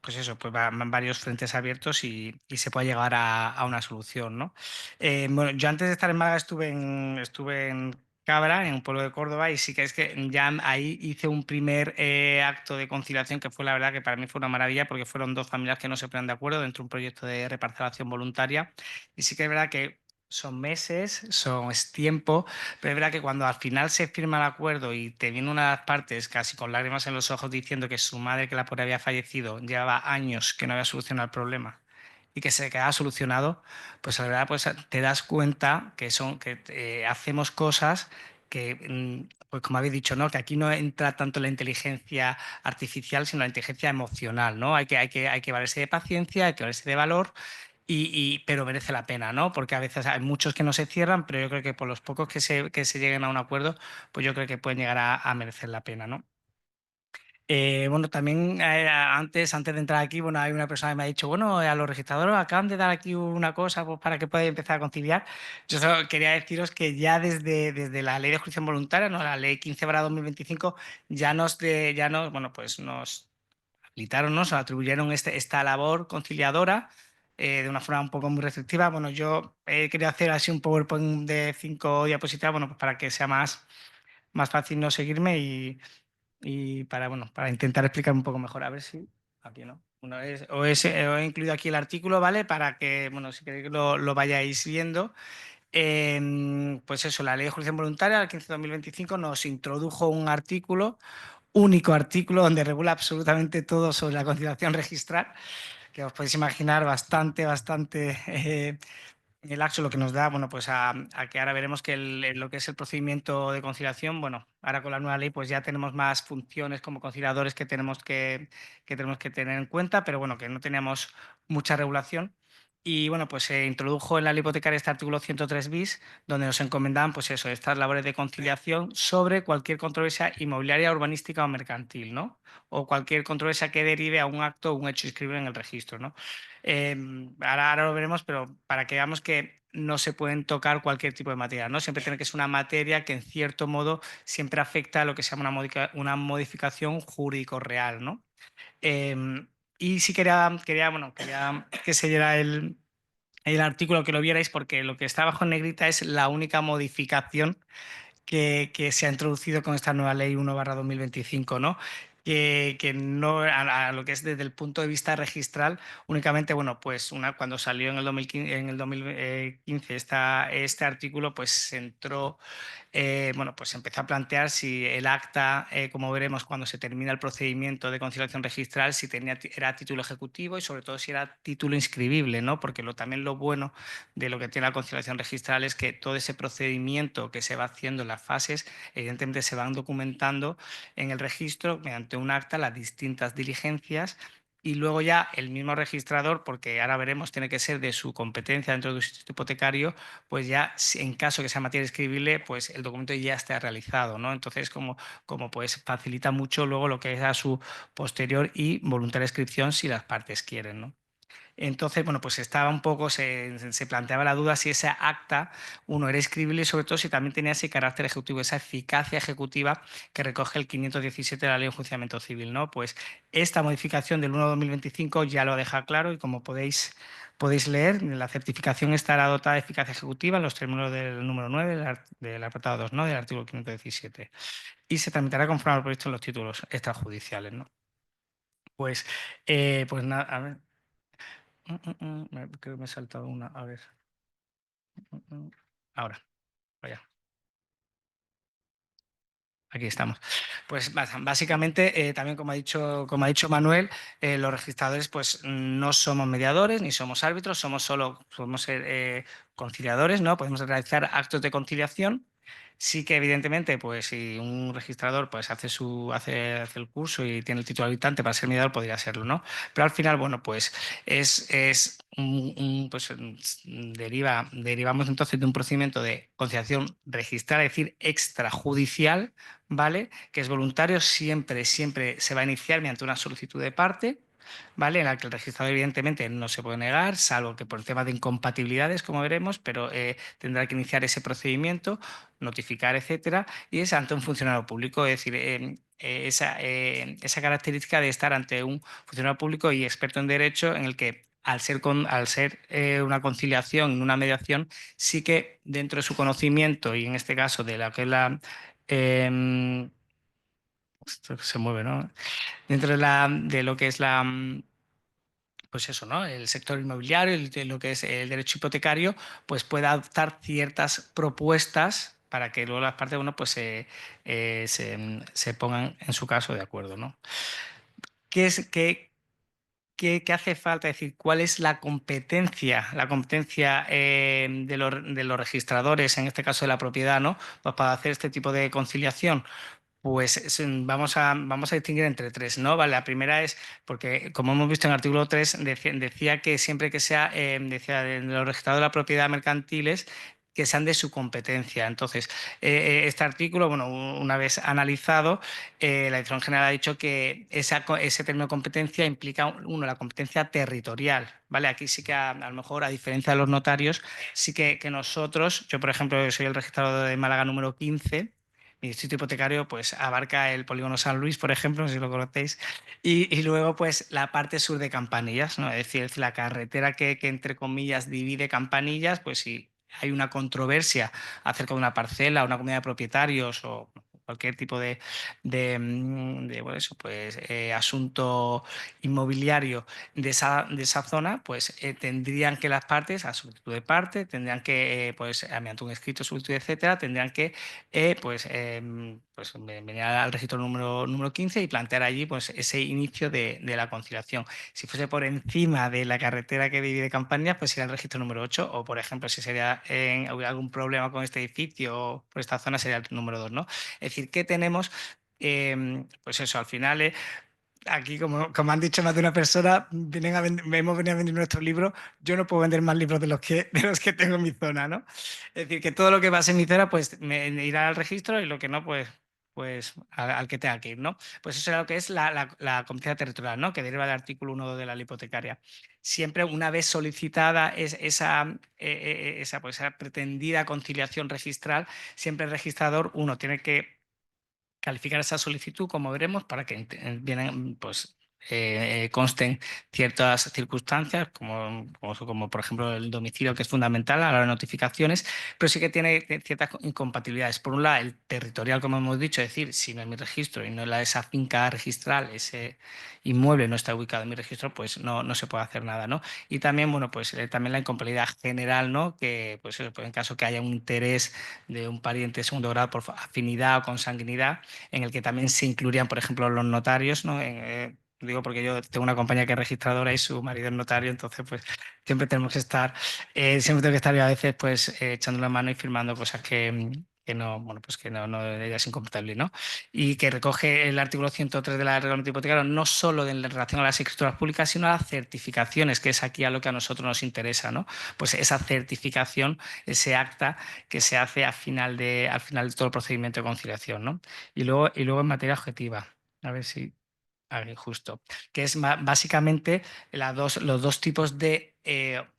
pues eso, pues varios frentes abiertos y se puede llegar a una solución, ¿no? Bueno, yo antes de estar en Málaga estuve en Cabra, en un pueblo de Córdoba, y sí que es que ya ahí hice un primer acto de conciliación que fue la verdad que para mí fue una maravilla porque fueron dos familias que no se ponían de acuerdo dentro de un proyecto de reparcelación voluntaria y sí que es verdad que son meses, es tiempo, pero es verdad que cuando al final se firma el acuerdo y te viene una de las partes casi con lágrimas en los ojos diciendo que su madre, que la pobre había fallecido, llevaba años que no había solucionado el problema y que se queda solucionado, pues la verdad pues te das cuenta que hacemos cosas que, pues como habéis dicho, ¿no? Que aquí no entra tanto la inteligencia artificial, sino la inteligencia emocional, ¿no? Hay que valerse de paciencia, hay que valerse de valor, pero merece la pena, ¿no? Porque a veces hay muchos que no se cierran, pero yo creo que por los pocos que se lleguen a un acuerdo, pues yo creo que pueden llegar a merecer la pena, ¿no? Bueno, también antes de entrar aquí, bueno, hay una persona que me ha dicho, bueno, a los registradores acaban de dar aquí una cosa pues, para que podáis empezar a conciliar. Yo solo quería deciros que ya desde la Ley de Jurisdicción Voluntaria, ¿no? La Ley 15/2025, bueno, pues nos habilitaron, nos atribuyeron esta labor conciliadora de una forma un poco muy restrictiva. Bueno, yo he querido hacer así un PowerPoint de 5 diapositivas, bueno, pues para que sea más fácil no seguirme y para intentar explicar un poco mejor. A ver si aquí no. Bueno, os he incluido aquí el artículo, ¿vale? Para que, bueno, si queréis que lo vayáis viendo. Pues eso, la Ley de Jurisdicción Voluntaria, el 15/2025, nos introdujo un único artículo, donde regula absolutamente todo sobre la conciliación registral, que os podéis imaginar bastante el laxo, lo que nos da, bueno, pues a que ahora veremos que lo que es el procedimiento de conciliación, bueno, ahora con la nueva ley pues ya tenemos más funciones como conciliadores que tenemos que tener en cuenta, pero bueno, que no teníamos mucha regulación. Y bueno, pues se introdujo en la ley hipotecaria este artículo 103 bis, donde nos encomendaban pues eso, estas labores de conciliación sobre cualquier controversia inmobiliaria, urbanística o mercantil, ¿no? O cualquier controversia que derive a un acto o un hecho inscrito en el registro, ¿no? Ahora lo veremos, pero para que veamos que no se pueden tocar cualquier tipo de materia, ¿no? Siempre tiene que ser una materia que en cierto modo siempre afecta a lo que se llama una modificación jurídico real, ¿no? Y sí quería que se diera el artículo, que lo vierais, porque lo que está abajo en negrita es la única modificación que se ha introducido con esta nueva ley 1/2025, ¿no? Que no, a lo que es desde el punto de vista registral, únicamente, bueno, pues cuando salió en el 2015 este artículo, pues se entró bueno, pues empezó a plantear si el acta, como veremos cuando se termina el procedimiento de conciliación registral, si era título ejecutivo y sobre todo si era título inscribible, ¿no? Porque también lo bueno de lo que tiene la conciliación registral es que todo ese procedimiento que se va haciendo en las fases, evidentemente se van documentando en el registro mediante un acta las distintas diligencias. Y luego ya el mismo registrador, porque ahora veremos, tiene que ser de su competencia dentro de un instituto hipotecario, pues ya en caso que sea materia escribible, pues el documento ya está realizado, ¿no? Entonces, como pues facilita mucho luego lo que es a su posterior y voluntaria inscripción si las partes quieren, ¿no? Entonces, bueno, pues estaba un poco, se planteaba la duda si esa acta, uno, era escribible y sobre todo si también tenía ese carácter ejecutivo, esa eficacia ejecutiva que recoge el 517 de la Ley de Enjuiciamiento Civil, ¿no? Pues esta modificación del 1/2025 ya lo deja claro y como podéis leer, la certificación estará dotada de eficacia ejecutiva en los términos del número 9 del apartado 2, ¿no? Del artículo 517. Y se tramitará conforme al previsto en los títulos extrajudiciales, ¿no? Pues nada, a ver. Creo que me he saltado una. A ver. Ahora, vaya. Aquí estamos. Pues básicamente, también como ha dicho Manuel, los registradores pues no somos mediadores ni somos árbitros, podemos ser conciliadores, ¿no? Podemos realizar actos de conciliación. Sí que evidentemente, pues si un registrador pues hace el curso y tiene el título habilitante para ser mediador, podría serlo, ¿no? Pero al final, bueno, pues derivamos entonces de un procedimiento de conciliación registral, es decir, extrajudicial, ¿vale? Que es voluntario, siempre se va a iniciar mediante una solicitud de parte, ¿vale? En la que el registrador evidentemente no se puede negar, salvo que por el tema de incompatibilidades, como veremos, pero tendrá que iniciar ese procedimiento, notificar, etcétera, y es ante un funcionario público, es decir, esa característica de estar ante un funcionario público y experto en derecho, en el que al ser una conciliación, una mediación, sí que dentro de su conocimiento y en este caso de la que es esto se mueve, ¿no? Dentro de lo que es pues eso, ¿no? El sector inmobiliario, de lo que es el derecho hipotecario, pues puede adoptar ciertas propuestas para que luego las partes, bueno, pues se pongan en su caso de acuerdo, ¿no? ¿Qué qué hace falta, es decir, cuál es la competencia de los registradores, en este caso de la propiedad, ¿no? Pues para hacer este tipo de conciliación. Pues vamos a distinguir entre tres, ¿no? Vale, la primera es porque, como hemos visto en el artículo 3, decía que siempre que sea, decía de los registradores de la propiedad mercantiles, que sean de su competencia. Entonces, este artículo, bueno, una vez analizado, la Dirección General ha dicho que ese término competencia implica, uno, la competencia territorial, ¿vale? Aquí sí que a lo mejor, a diferencia de los notarios, sí que nosotros, yo por ejemplo soy el registrador de Málaga número 15, mi distrito hipotecario pues abarca el polígono San Luis, por ejemplo, no sé si lo conocéis, y luego pues la parte sur de Campanillas, ¿no? Es decir, la carretera que entre comillas divide Campanillas, pues si hay una controversia acerca de una parcela, una comunidad de propietarios o cualquier tipo bueno, eso, pues, asunto inmobiliario de esa zona, pues tendrían que las partes, a solicitud de parte, tendrían que, pues, mediante un escrito, solicitud, etcétera, tendrían que pues venir al registro número 15 y plantear allí pues, ese inicio de la conciliación. Si fuese por encima de la carretera que divide Campanillas, pues sería el registro número 8, o por ejemplo, si hubiera algún problema con este edificio o por esta zona, sería el número 2, ¿no? Es decir, ¿qué tenemos? Pues eso, al final aquí, como han dicho más de una persona, hemos venido a vender nuestros libros. Yo no puedo vender más libros de los que tengo en mi zona, ¿no? Es decir, que todo lo que pase en mi zona, pues me irá al registro y lo que no, pues al que tenga que ir, ¿no? Pues eso es lo que es la competencia territorial, ¿no? Que deriva del artículo 1 de la ley hipotecaria. Siempre una vez solicitada esa pretendida conciliación registral, siempre el registrador, uno, tiene que calificar esa solicitud, como veremos, para que pues, consten ciertas circunstancias, como por ejemplo el domicilio, que es fundamental a las notificaciones, pero sí que tiene ciertas incompatibilidades. Por un lado, el territorial, como hemos dicho, es decir, si no es mi registro y no es esa finca registral, ese inmueble no está ubicado en mi registro, pues no se puede hacer nada, ¿no? Y también, bueno, pues también la incompatibilidad general, ¿no? Que, pues, en caso que haya un interés de un pariente de segundo grado por afinidad o consanguinidad, en el que también se incluirían, por ejemplo, los notarios, ¿no? Digo porque yo tengo una compañía que es registradora y su marido es notario, entonces pues siempre tenemos que estar, siempre tengo que estar yo a veces pues echando la mano y firmando cosas que no, bueno, pues que no ella es incompatible, ¿no? Y que recoge el artículo 103 de la reglamento hipotecario no solo en relación a las escrituras públicas, sino a las certificaciones, que es aquí a lo que a nosotros nos interesa, ¿no? Pues esa certificación, ese acta que se hace al final de todo el procedimiento de conciliación, ¿no? Y luego en materia objetiva, a ver si justo, que es básicamente los dos tipos de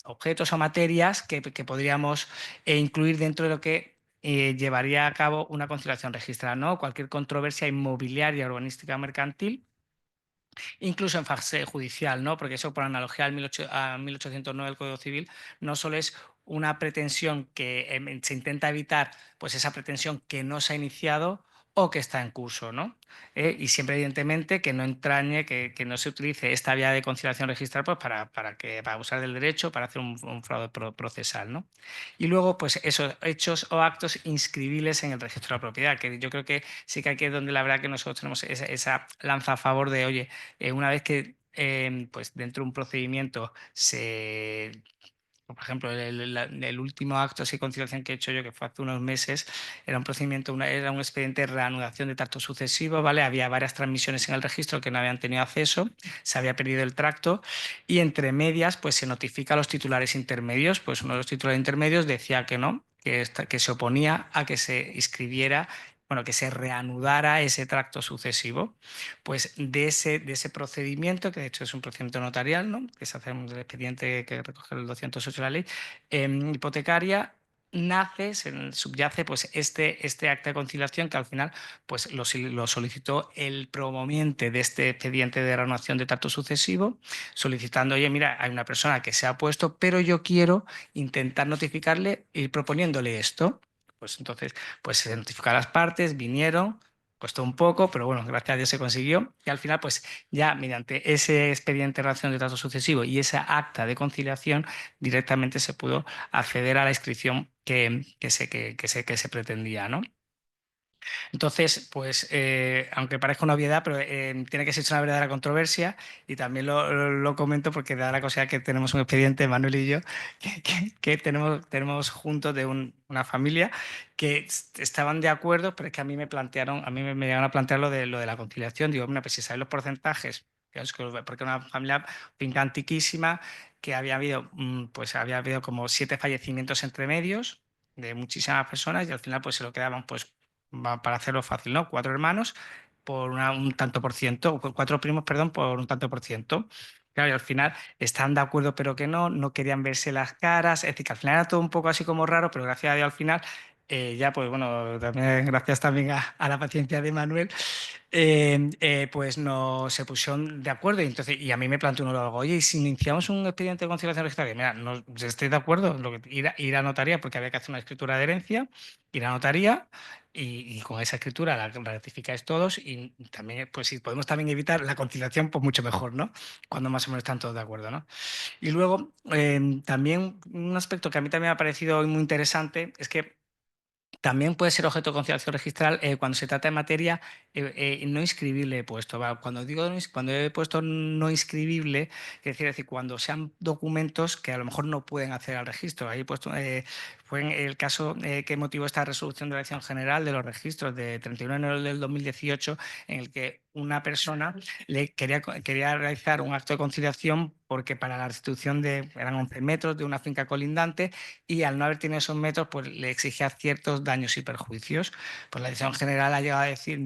objetos o materias que podríamos incluir dentro de lo que llevaría a cabo una conciliación registrada, ¿no? Cualquier controversia inmobiliaria, urbanística, mercantil, incluso en fase judicial, ¿no? Porque eso, por analogía al 1809 del Código Civil, no solo es una pretensión que se intenta evitar, pues esa pretensión que no se ha iniciado o que está en curso, ¿no? Y siempre, evidentemente, que no entrañe, que no se utilice esta vía de conciliación registral pues, para abusar del derecho, para hacer un fraude procesal, ¿no? Y luego, pues esos hechos o actos inscribibles en el registro de la propiedad, que yo creo que sí que aquí es donde la verdad que nosotros tenemos esa lanza a favor de, oye, una vez que pues dentro de un procedimiento por ejemplo, el último acto de conciliación que he hecho yo, que fue hace unos meses, era un procedimiento, era un expediente de reanudación de tracto sucesivo, ¿vale? Había varias transmisiones en el registro que no habían tenido acceso, se había perdido el tracto y entre medias pues se notifica a los titulares intermedios, pues uno de los titulares intermedios decía que no, que se oponía a que se inscribiera, bueno, que se reanudara ese tracto sucesivo. Pues de ese procedimiento, que de hecho es un procedimiento notarial, ¿no? Que se hace en el expediente que recoge el 208 de la ley hipotecaria, subyace pues este acta de conciliación que al final pues lo solicitó el promoviente de este expediente de reanudación de tracto sucesivo, solicitando, oye, mira, hay una persona que se ha opuesto, pero yo quiero intentar notificarle y proponiéndole esto. Pues entonces, pues se notificaron las partes, vinieron, costó un poco, pero bueno, gracias a Dios se consiguió. Y al final, pues ya mediante ese expediente de reacción de trato sucesivo y esa acta de conciliación, directamente se pudo acceder a la inscripción que se pretendía, ¿no? Entonces, pues, aunque parezca una obviedad, pero tiene que ser una verdadera controversia, y también lo comento porque da la cosa que tenemos un expediente, Manuel y yo, que tenemos juntos de una familia que estaban de acuerdo, pero es que a mí me plantearon, a mí me llegaron a plantear lo de la conciliación. Digo, mira, pues si sabéis los porcentajes, porque una familia finca antiquísima, que había habido como 7 fallecimientos entre medios de muchísimas personas, y al final pues se lo quedaban pues para hacerlo fácil, ¿no? 4 hermanos por un tanto por ciento, o 4 primos, perdón, por un tanto por ciento. Claro, y al final están de acuerdo, pero que no querían verse las caras. Es decir, que al final era todo un poco así como raro, pero gracias a Dios al final, ya pues bueno, también gracias también a la paciencia de Manuel, pues no se pusieron de acuerdo. Y a mí me planteó uno luego, oye, ¿y si iniciamos un expediente de conciliación registraria? Mira, no estoy de acuerdo, ir a notaría, porque había que hacer una escritura de herencia, ir a notaría. Y con esa escritura la ratificáis todos, y también, pues si podemos también evitar la conciliación, pues mucho mejor, ¿no? Cuando más o menos están todos de acuerdo, ¿no? Y luego, también un aspecto que a mí también me ha parecido muy interesante es que también puede ser objeto de conciliación registral cuando se trata de materia no inscribible he puesto. Cuando digo cuando he puesto no inscribible, es decir, cuando sean documentos que a lo mejor no pueden acceder al registro. Ahí he puesto, fue en el caso que motivó esta resolución de la Dirección General de los Registros de 31 de enero del 2018, en el que una persona quería realizar un acto de conciliación porque para la restitución eran 11 metros de una finca colindante, y al no haber tenido esos metros, pues le exigía ciertos daños y perjuicios. Pues la Dirección General ha llegado a decir,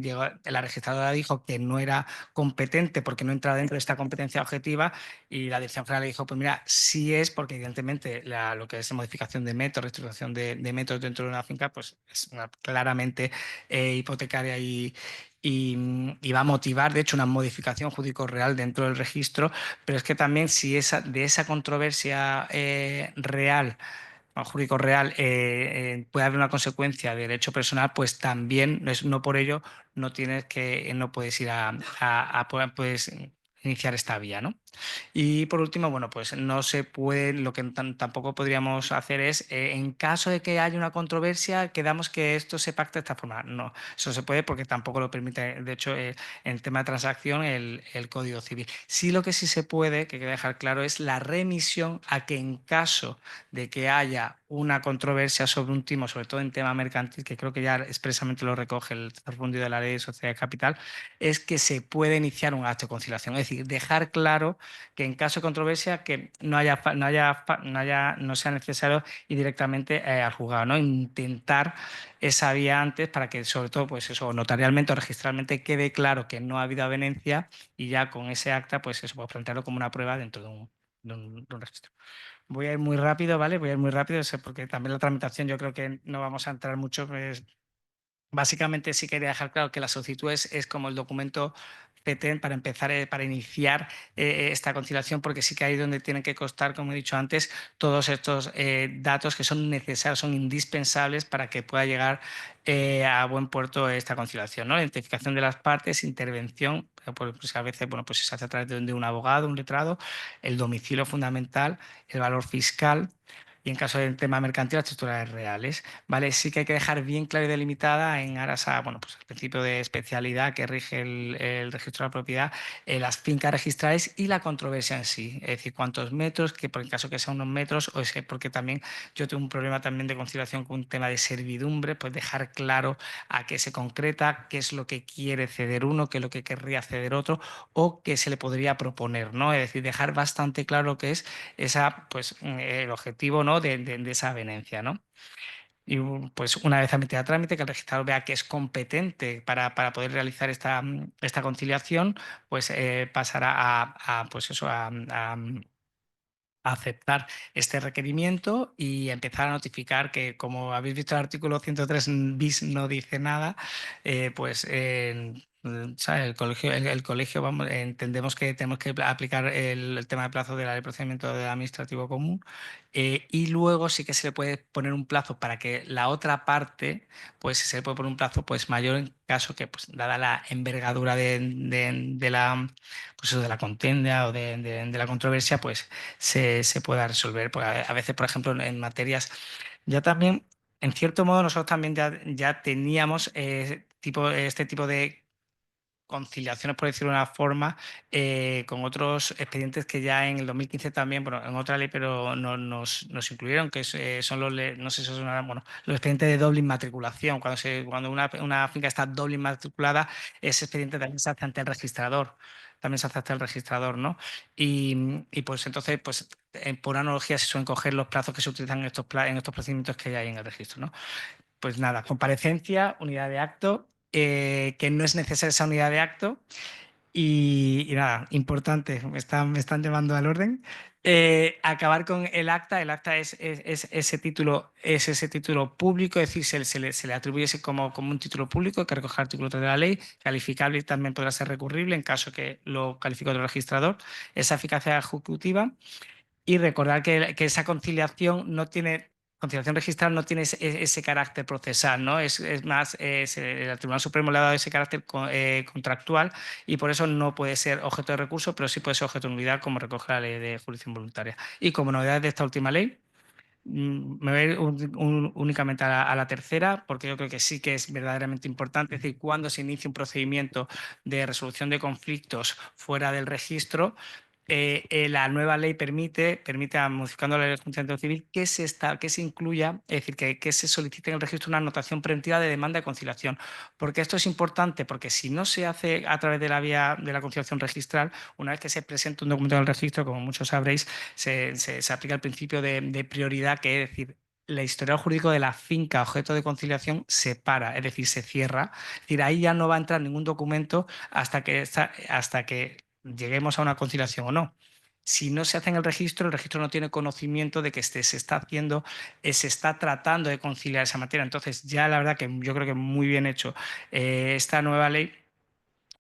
la registradora dijo que no era competente porque no entraba dentro de esta competencia objetiva, y la Dirección General le dijo, pues mira, sí es, porque evidentemente lo que es modificación de metros, reestructuración de metros dentro de una finca, pues es claramente hipotecaria, y va a motivar, de hecho, una modificación jurídico-real dentro del registro. Pero es que también, si de esa controversia real o jurídico-real puede haber una consecuencia de derecho personal, pues también no por ello no puedes ir puedes iniciar esta vía, ¿no? Y por último, bueno, pues no se puede, lo que tampoco podríamos hacer es, en caso de que haya una controversia, quedamos que esto se pacte de esta forma. No, eso se puede porque tampoco lo permite, de hecho, en el tema de transacción, el Código Civil. Sí, lo que sí se puede, que hay que dejar claro, es la remisión a que en caso de que haya una controversia sobre un timo, sobre todo en tema mercantil, que creo que ya expresamente lo recoge el tercer fundido de la Ley de Sociedad de Capital, es que se puede iniciar un acto de conciliación. Es decir, dejar claro que en caso de controversia que no sea necesario ir directamente al juzgado, ¿no? Intentar esa vía antes para que, sobre todo, pues eso, notarialmente o registralmente quede claro que no ha habido avenencia, y ya con ese acta, pues eso, pues plantearlo como una prueba dentro de un registro. Voy a ir muy rápido, ¿vale? Voy a ir muy rápido, porque también la tramitación yo creo que no vamos a entrar mucho. Pues, básicamente sí quería dejar claro que la solicitud es como el documento PETEN para empezar, para iniciar esta conciliación, porque sí que ahí donde tienen que constar, como he dicho antes, todos estos datos que son necesarios, son indispensables para que pueda llegar a buen puerto esta conciliación, ¿no? La identificación de las partes, intervención, pues a veces bueno, pues se hace a través de un abogado, un letrado, el domicilio fundamental, el valor fiscal, y en caso del tema mercantil, las estructuras reales, ¿vale? Sí que hay que dejar bien clara y delimitada en aras a, bueno, pues el principio de especialidad que rige el registro de la propiedad, las fincas registrales y la controversia en sí. Es decir, cuántos metros, que por el caso que sean unos metros, o es que porque también yo tengo un problema también de conciliación con un tema de servidumbre, pues dejar claro a qué se concreta, qué es lo que quiere ceder uno, qué es lo que querría ceder otro, o qué se le podría proponer, ¿no? Es decir, dejar bastante claro lo que es el objetivo, ¿no? de esa avenencia, ¿no? Y pues una vez admitida a trámite, que el registrador vea que es competente para poder realizar esta conciliación, pues pasará pues eso, a aceptar este requerimiento y empezar a notificar que, como habéis visto, el artículo 103 bis no dice nada, pues ¿sabe? El colegio entendemos que tenemos que aplicar el tema de plazo de la Ley de Procedimiento Administrativo Común, y luego sí que se le puede poner un plazo para que la otra parte, pues se le puede poner un plazo pues mayor en caso que, pues dada la envergadura de la contienda o de la controversia, pues se pueda resolver. Porque a veces, por ejemplo, en materias ya también en cierto modo nosotros también ya teníamos este tipo de conciliaciones, por decirlo de una forma, con otros expedientes que ya en el 2015 también, bueno, en otra ley, pero nos incluyeron, que son no sé si son, bueno, los expedientes de doble inmatriculación. Cuando una finca está doble inmatriculada, ese expediente también se hace ante el registrador. También se hace ante el registrador, ¿no? Y pues entonces, pues por analogía se suelen coger los plazos que se utilizan en estos procedimientos que hay en el registro, ¿no? Pues nada, comparecencia, unidad de acto, que no es necesaria esa unidad de acto. Y nada, importante, me están llevando al orden. Acabar con el acta. El acta es ese título público, es decir, se le atribuye como un título público que recoge el artículo 3 de la ley, calificable y también podrá ser recurrible en caso que lo califique otro registrador. Esa eficacia ejecutiva. Y recordar que esa conciliación registral no tiene ese carácter procesal, ¿no? Es más, el Tribunal Supremo le ha dado ese carácter contractual y por eso no puede ser objeto de recurso, pero sí puede ser objeto de nulidad, como recoge la ley de jurisdicción voluntaria. Y como novedad de esta última ley, me voy a ir únicamente a la tercera, porque yo creo que sí que es verdaderamente importante. Es decir, cuando se inicia un procedimiento de resolución de conflictos fuera del registro, la nueva ley permite modificando la ley de funcionamiento civil, que se incluya, es decir, que se solicite en el registro una anotación preventiva de demanda de conciliación. Porque esto es importante, porque si no se hace a través de la vía de la conciliación registral, una vez que se presenta un documento en el registro, como muchos sabréis, se aplica el principio de prioridad, que es decir, el historial jurídico de la finca objeto de conciliación se para, es decir, se cierra. Es decir, ahí ya no va a entrar ningún documento hasta que lleguemos a una conciliación o no. Si no se hace en el registro no tiene conocimiento de que se está tratando de conciliar esa materia. Entonces, ya la verdad que yo creo que muy bien hecho esta nueva ley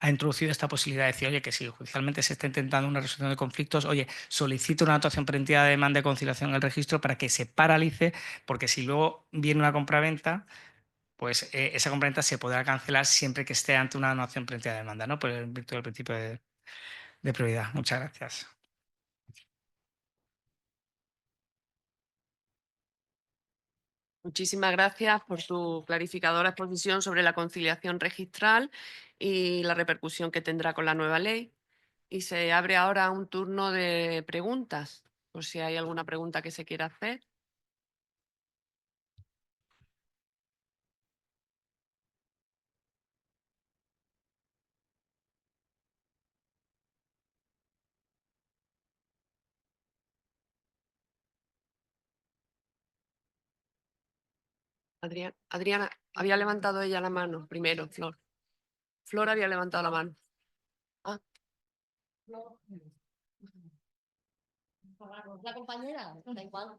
ha introducido esta posibilidad de decir, oye, que si judicialmente se está intentando una resolución de conflictos, oye, solicito una anotación preventiva de demanda de conciliación en el registro para que se paralice, porque si luego viene una compraventa, pues esa compraventa se podrá cancelar siempre que esté ante una anotación preventiva de demanda, ¿no? Por el virtud del principio de prioridad. Muchas gracias. Muchísimas gracias por tu clarificadora exposición sobre la conciliación registral y la repercusión que tendrá con la nueva ley. Y se abre ahora un turno de preguntas, por si hay alguna pregunta que se quiera hacer. Adriana, había levantado ella la mano primero, Flor. Flor había levantado la mano. Ah. La compañera, da igual.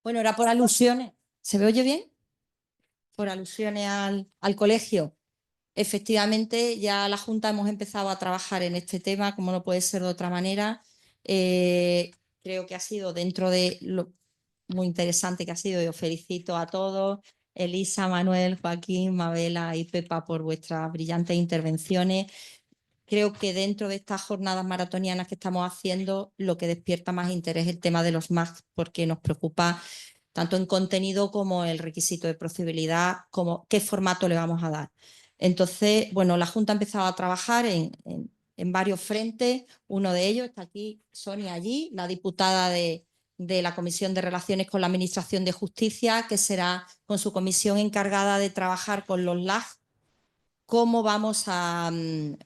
Bueno, era por alusiones. ¿Se me oye bien? Por alusiones al colegio. Efectivamente, ya la Junta hemos empezado a trabajar en este tema, como no puede ser de otra manera. Creo que ha sido dentro de lo muy interesante que ha sido. Yo felicito a todos, Elisa, Manuel, Joaquín, Mabela y Pepa por vuestras brillantes intervenciones. Creo que dentro de estas jornadas maratonianas que estamos haciendo, lo que despierta más interés es el tema de los MAC, porque nos preocupa tanto en contenido como el requisito de procedibilidad, como qué formato le vamos a dar. Entonces, bueno, la Junta ha empezado a trabajar en varios frentes. Uno de ellos está aquí, Sonia allí, la diputada de la Comisión de Relaciones con la Administración de Justicia, que será con su comisión encargada de trabajar con los LAG. ¿Cómo vamos a...?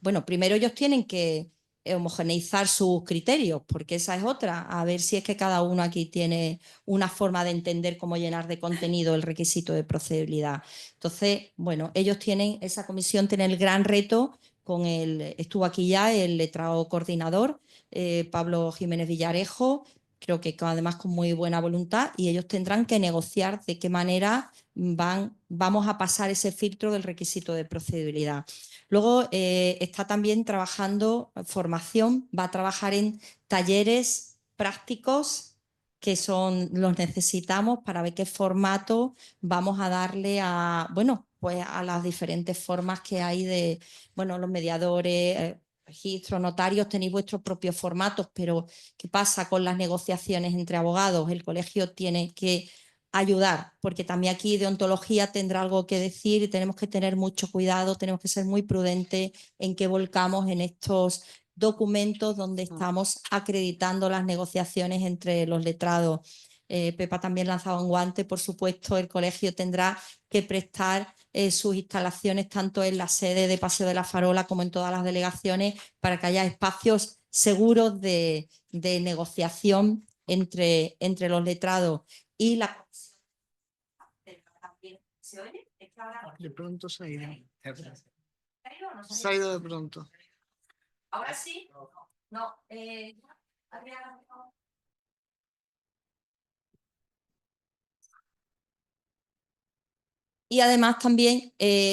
Bueno, primero ellos tienen que homogeneizar sus criterios, porque esa es otra, a ver si es que cada uno aquí tiene una forma de entender cómo llenar de contenido el requisito de procedibilidad. Entonces, bueno, esa comisión tiene el gran reto estuvo aquí ya el letrado coordinador, Pablo Jiménez Villarejo, creo que además con muy buena voluntad, y ellos tendrán que negociar de qué manera vamos a pasar ese filtro del requisito de procedibilidad. Luego está también trabajando formación, va a trabajar en talleres prácticos que los necesitamos para ver qué formato vamos a darle pues a las diferentes formas que hay de, los mediadores, registros, notarios, tenéis vuestros propios formatos, pero ¿qué pasa con las negociaciones entre abogados? El colegio tiene que ayudar, porque también aquí deontología tendrá algo que decir y tenemos que tener mucho cuidado, tenemos que ser muy prudentes en qué volcamos en estos documentos donde estamos acreditando las negociaciones entre los letrados. Pepa también lanzaba un guante, por supuesto, el colegio tendrá que prestar sus instalaciones tanto en la sede de Paseo de la Farola como en todas las delegaciones para que haya espacios seguros de negociación entre los letrados y la comisión. ¿Se oye? De pronto se ha ido. ¿Se ha ido o no se ha Se ha ido de pronto. ¿Ahora sí? No. Y además también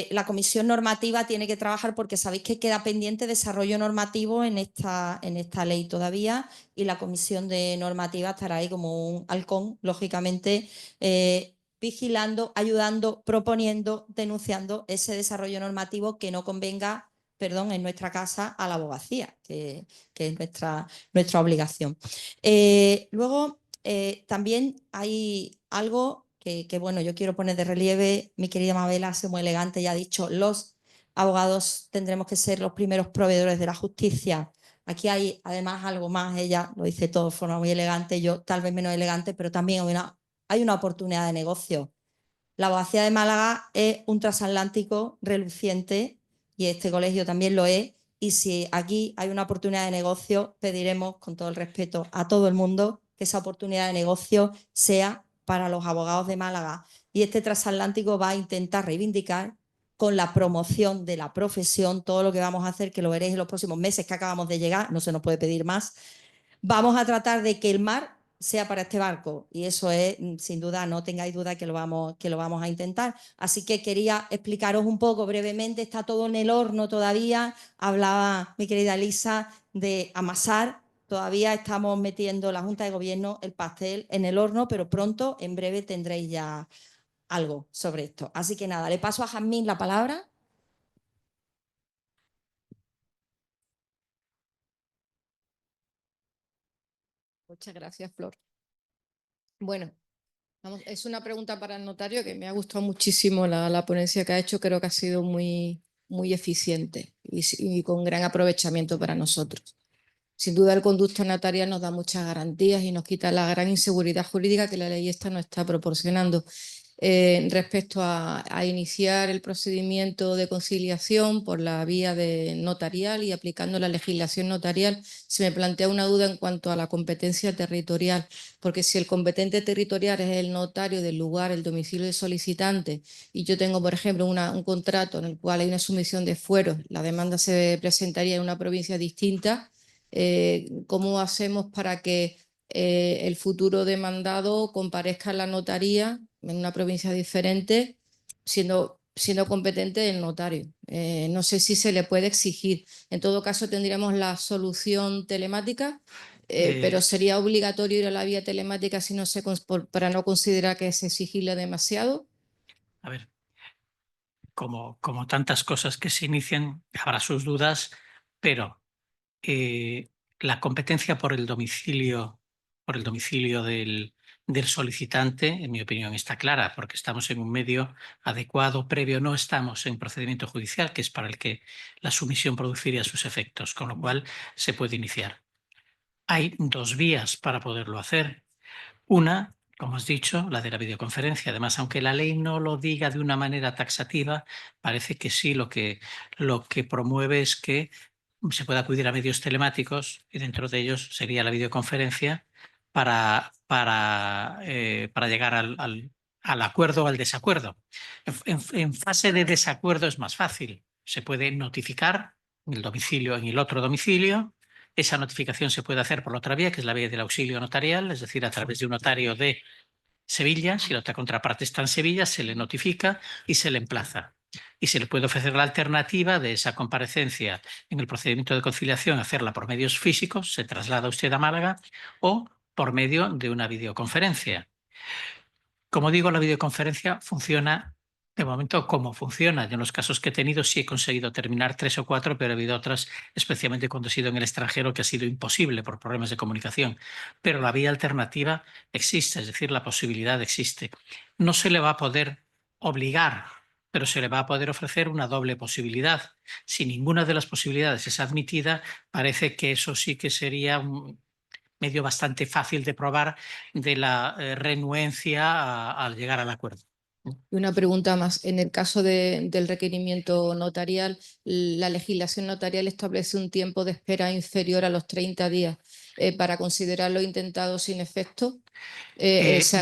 la comisión normativa tiene que trabajar porque sabéis que queda pendiente desarrollo normativo en esta ley todavía y la comisión de normativa estará ahí como un halcón, lógicamente, vigilando, ayudando, proponiendo, denunciando ese desarrollo normativo que no convenga, perdón, en nuestra casa a la abogacía, que es nuestra obligación. Luego, también hay algo que, bueno, yo quiero poner de relieve, mi querida Mabela, hace muy elegante, ya ha dicho, los abogados tendremos que ser los primeros proveedores de la justicia. Aquí hay además algo más, ella lo dice todo de forma muy elegante, yo tal vez menos elegante, pero también hay una oportunidad de negocio. La abogacía de Málaga es un transatlántico reluciente y este colegio también lo es. Y si aquí hay una oportunidad de negocio, pediremos, con todo el respeto a todo el mundo, que esa oportunidad de negocio sea para los abogados de Málaga. Y este transatlántico va a intentar reivindicar con la promoción de la profesión todo lo que vamos a hacer, que lo veréis en los próximos meses que acabamos de llegar, no se nos puede pedir más. Vamos a tratar de que el mar sea para este barco y eso es, sin duda, no tengáis duda que lo vamos a intentar. Así que quería explicaros un poco brevemente, está todo en el horno todavía, hablaba mi querida Elisa de amasar, todavía estamos metiendo la Junta de Gobierno el pastel en el horno, pero pronto, en breve, tendréis ya algo sobre esto. Así que nada, le paso a Jazmín la palabra. Muchas gracias, Flor. Bueno, es una pregunta para el notario que me ha gustado muchísimo la ponencia que ha hecho, creo que ha sido muy eficiente y con gran aprovechamiento para nosotros. Sin duda el conducto notarial nos da muchas garantías y nos quita la gran inseguridad jurídica que la ley esta nos está proporcionando. Respecto a iniciar el procedimiento de conciliación por la vía de notarial y aplicando la legislación notarial, se me plantea una duda en cuanto a la competencia territorial, porque si el competente territorial es el notario del lugar, el domicilio del solicitante, y yo tengo, por ejemplo, un contrato en el cual hay una sumisión de fueros, la demanda se presentaría en una provincia distinta, ¿cómo hacemos para que el futuro demandado comparezca en la notaría en una provincia diferente, siendo competente el notario? No sé si se le puede exigir. En todo caso, tendríamos la solución telemática, pero sería obligatorio ir a la vía telemática si no para no considerar que es exigirle demasiado. A ver, como tantas cosas que se inician, habrá sus dudas, pero la competencia por el domicilio del solicitante, en mi opinión, está clara, porque estamos en un medio adecuado, previo, no estamos en procedimiento judicial, que es para el que la sumisión produciría sus efectos, con lo cual se puede iniciar. Hay dos vías para poderlo hacer. Una, como has dicho, la de la videoconferencia. Además, aunque la ley no lo diga de una manera taxativa, parece que sí lo que promueve es que se puede acudir a medios telemáticos y dentro de ellos sería la videoconferencia para llegar al acuerdo o al desacuerdo. En fase de desacuerdo es más fácil. Se puede notificar en el domicilio, en el otro domicilio. Esa notificación se puede hacer por la otra vía, que es la vía del auxilio notarial, es decir, a través de un notario de Sevilla. Si la otra contraparte está en Sevilla, se le notifica y se le emplaza. Y se le puede ofrecer la alternativa de esa comparecencia en el procedimiento de conciliación, hacerla por medios físicos, se traslada usted a Málaga, o por medio de una videoconferencia. Como digo, la videoconferencia funciona De momento, ¿cómo funciona? Yo en los casos que he tenido sí he conseguido terminar 3 o 4, pero ha habido otras, especialmente cuando he sido en el extranjero, que ha sido imposible por problemas de comunicación. Pero la vía alternativa existe, es decir, la posibilidad existe. No se le va a poder obligar, pero se le va a poder ofrecer una doble posibilidad. Si ninguna de las posibilidades es admitida, parece que eso sí que sería un medio bastante fácil de probar de la renuencia al llegar al acuerdo. Y una pregunta más. En el caso del requerimiento notarial, la legislación notarial establece un tiempo de espera inferior a los 30 días para considerarlo intentado sin efecto.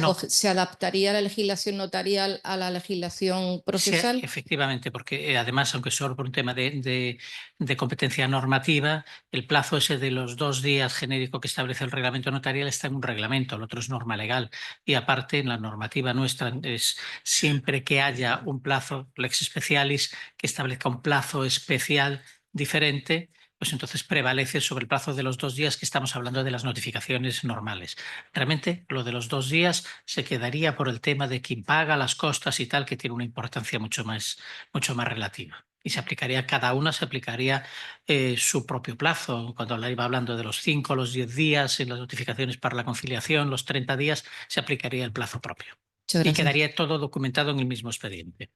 No. ¿Se adaptaría la legislación notarial a la legislación procesal? Sí, efectivamente, porque además, aunque solo por un tema de competencia normativa, el plazo ese de los 2 días genérico que establece el reglamento notarial está en un reglamento, el otro es norma legal. Y aparte, en la normativa nuestra es siempre que haya un plazo lex specialis que establezca un plazo especial diferente, pues entonces prevalece sobre el plazo de los 2 días que estamos hablando de las notificaciones normales. Realmente lo de los 2 días se quedaría por el tema de quién paga las costas y tal, que tiene una importancia mucho más relativa. Y se aplicaría, cada una se aplicaría su propio plazo. Cuando la iba hablando de los 5, los 10 días, en las notificaciones para la conciliación, los 30 días, se aplicaría el plazo propio. Muchas Y gracias. quedaría todo documentado en el mismo expediente.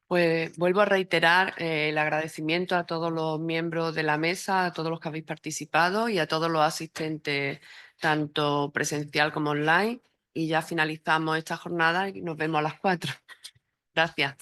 Pues vuelvo a reiterar el agradecimiento a todos los miembros de la mesa, a todos los que habéis participado y a todos los asistentes, tanto presencial como online. Y ya finalizamos esta jornada y nos vemos a las 4. Gracias.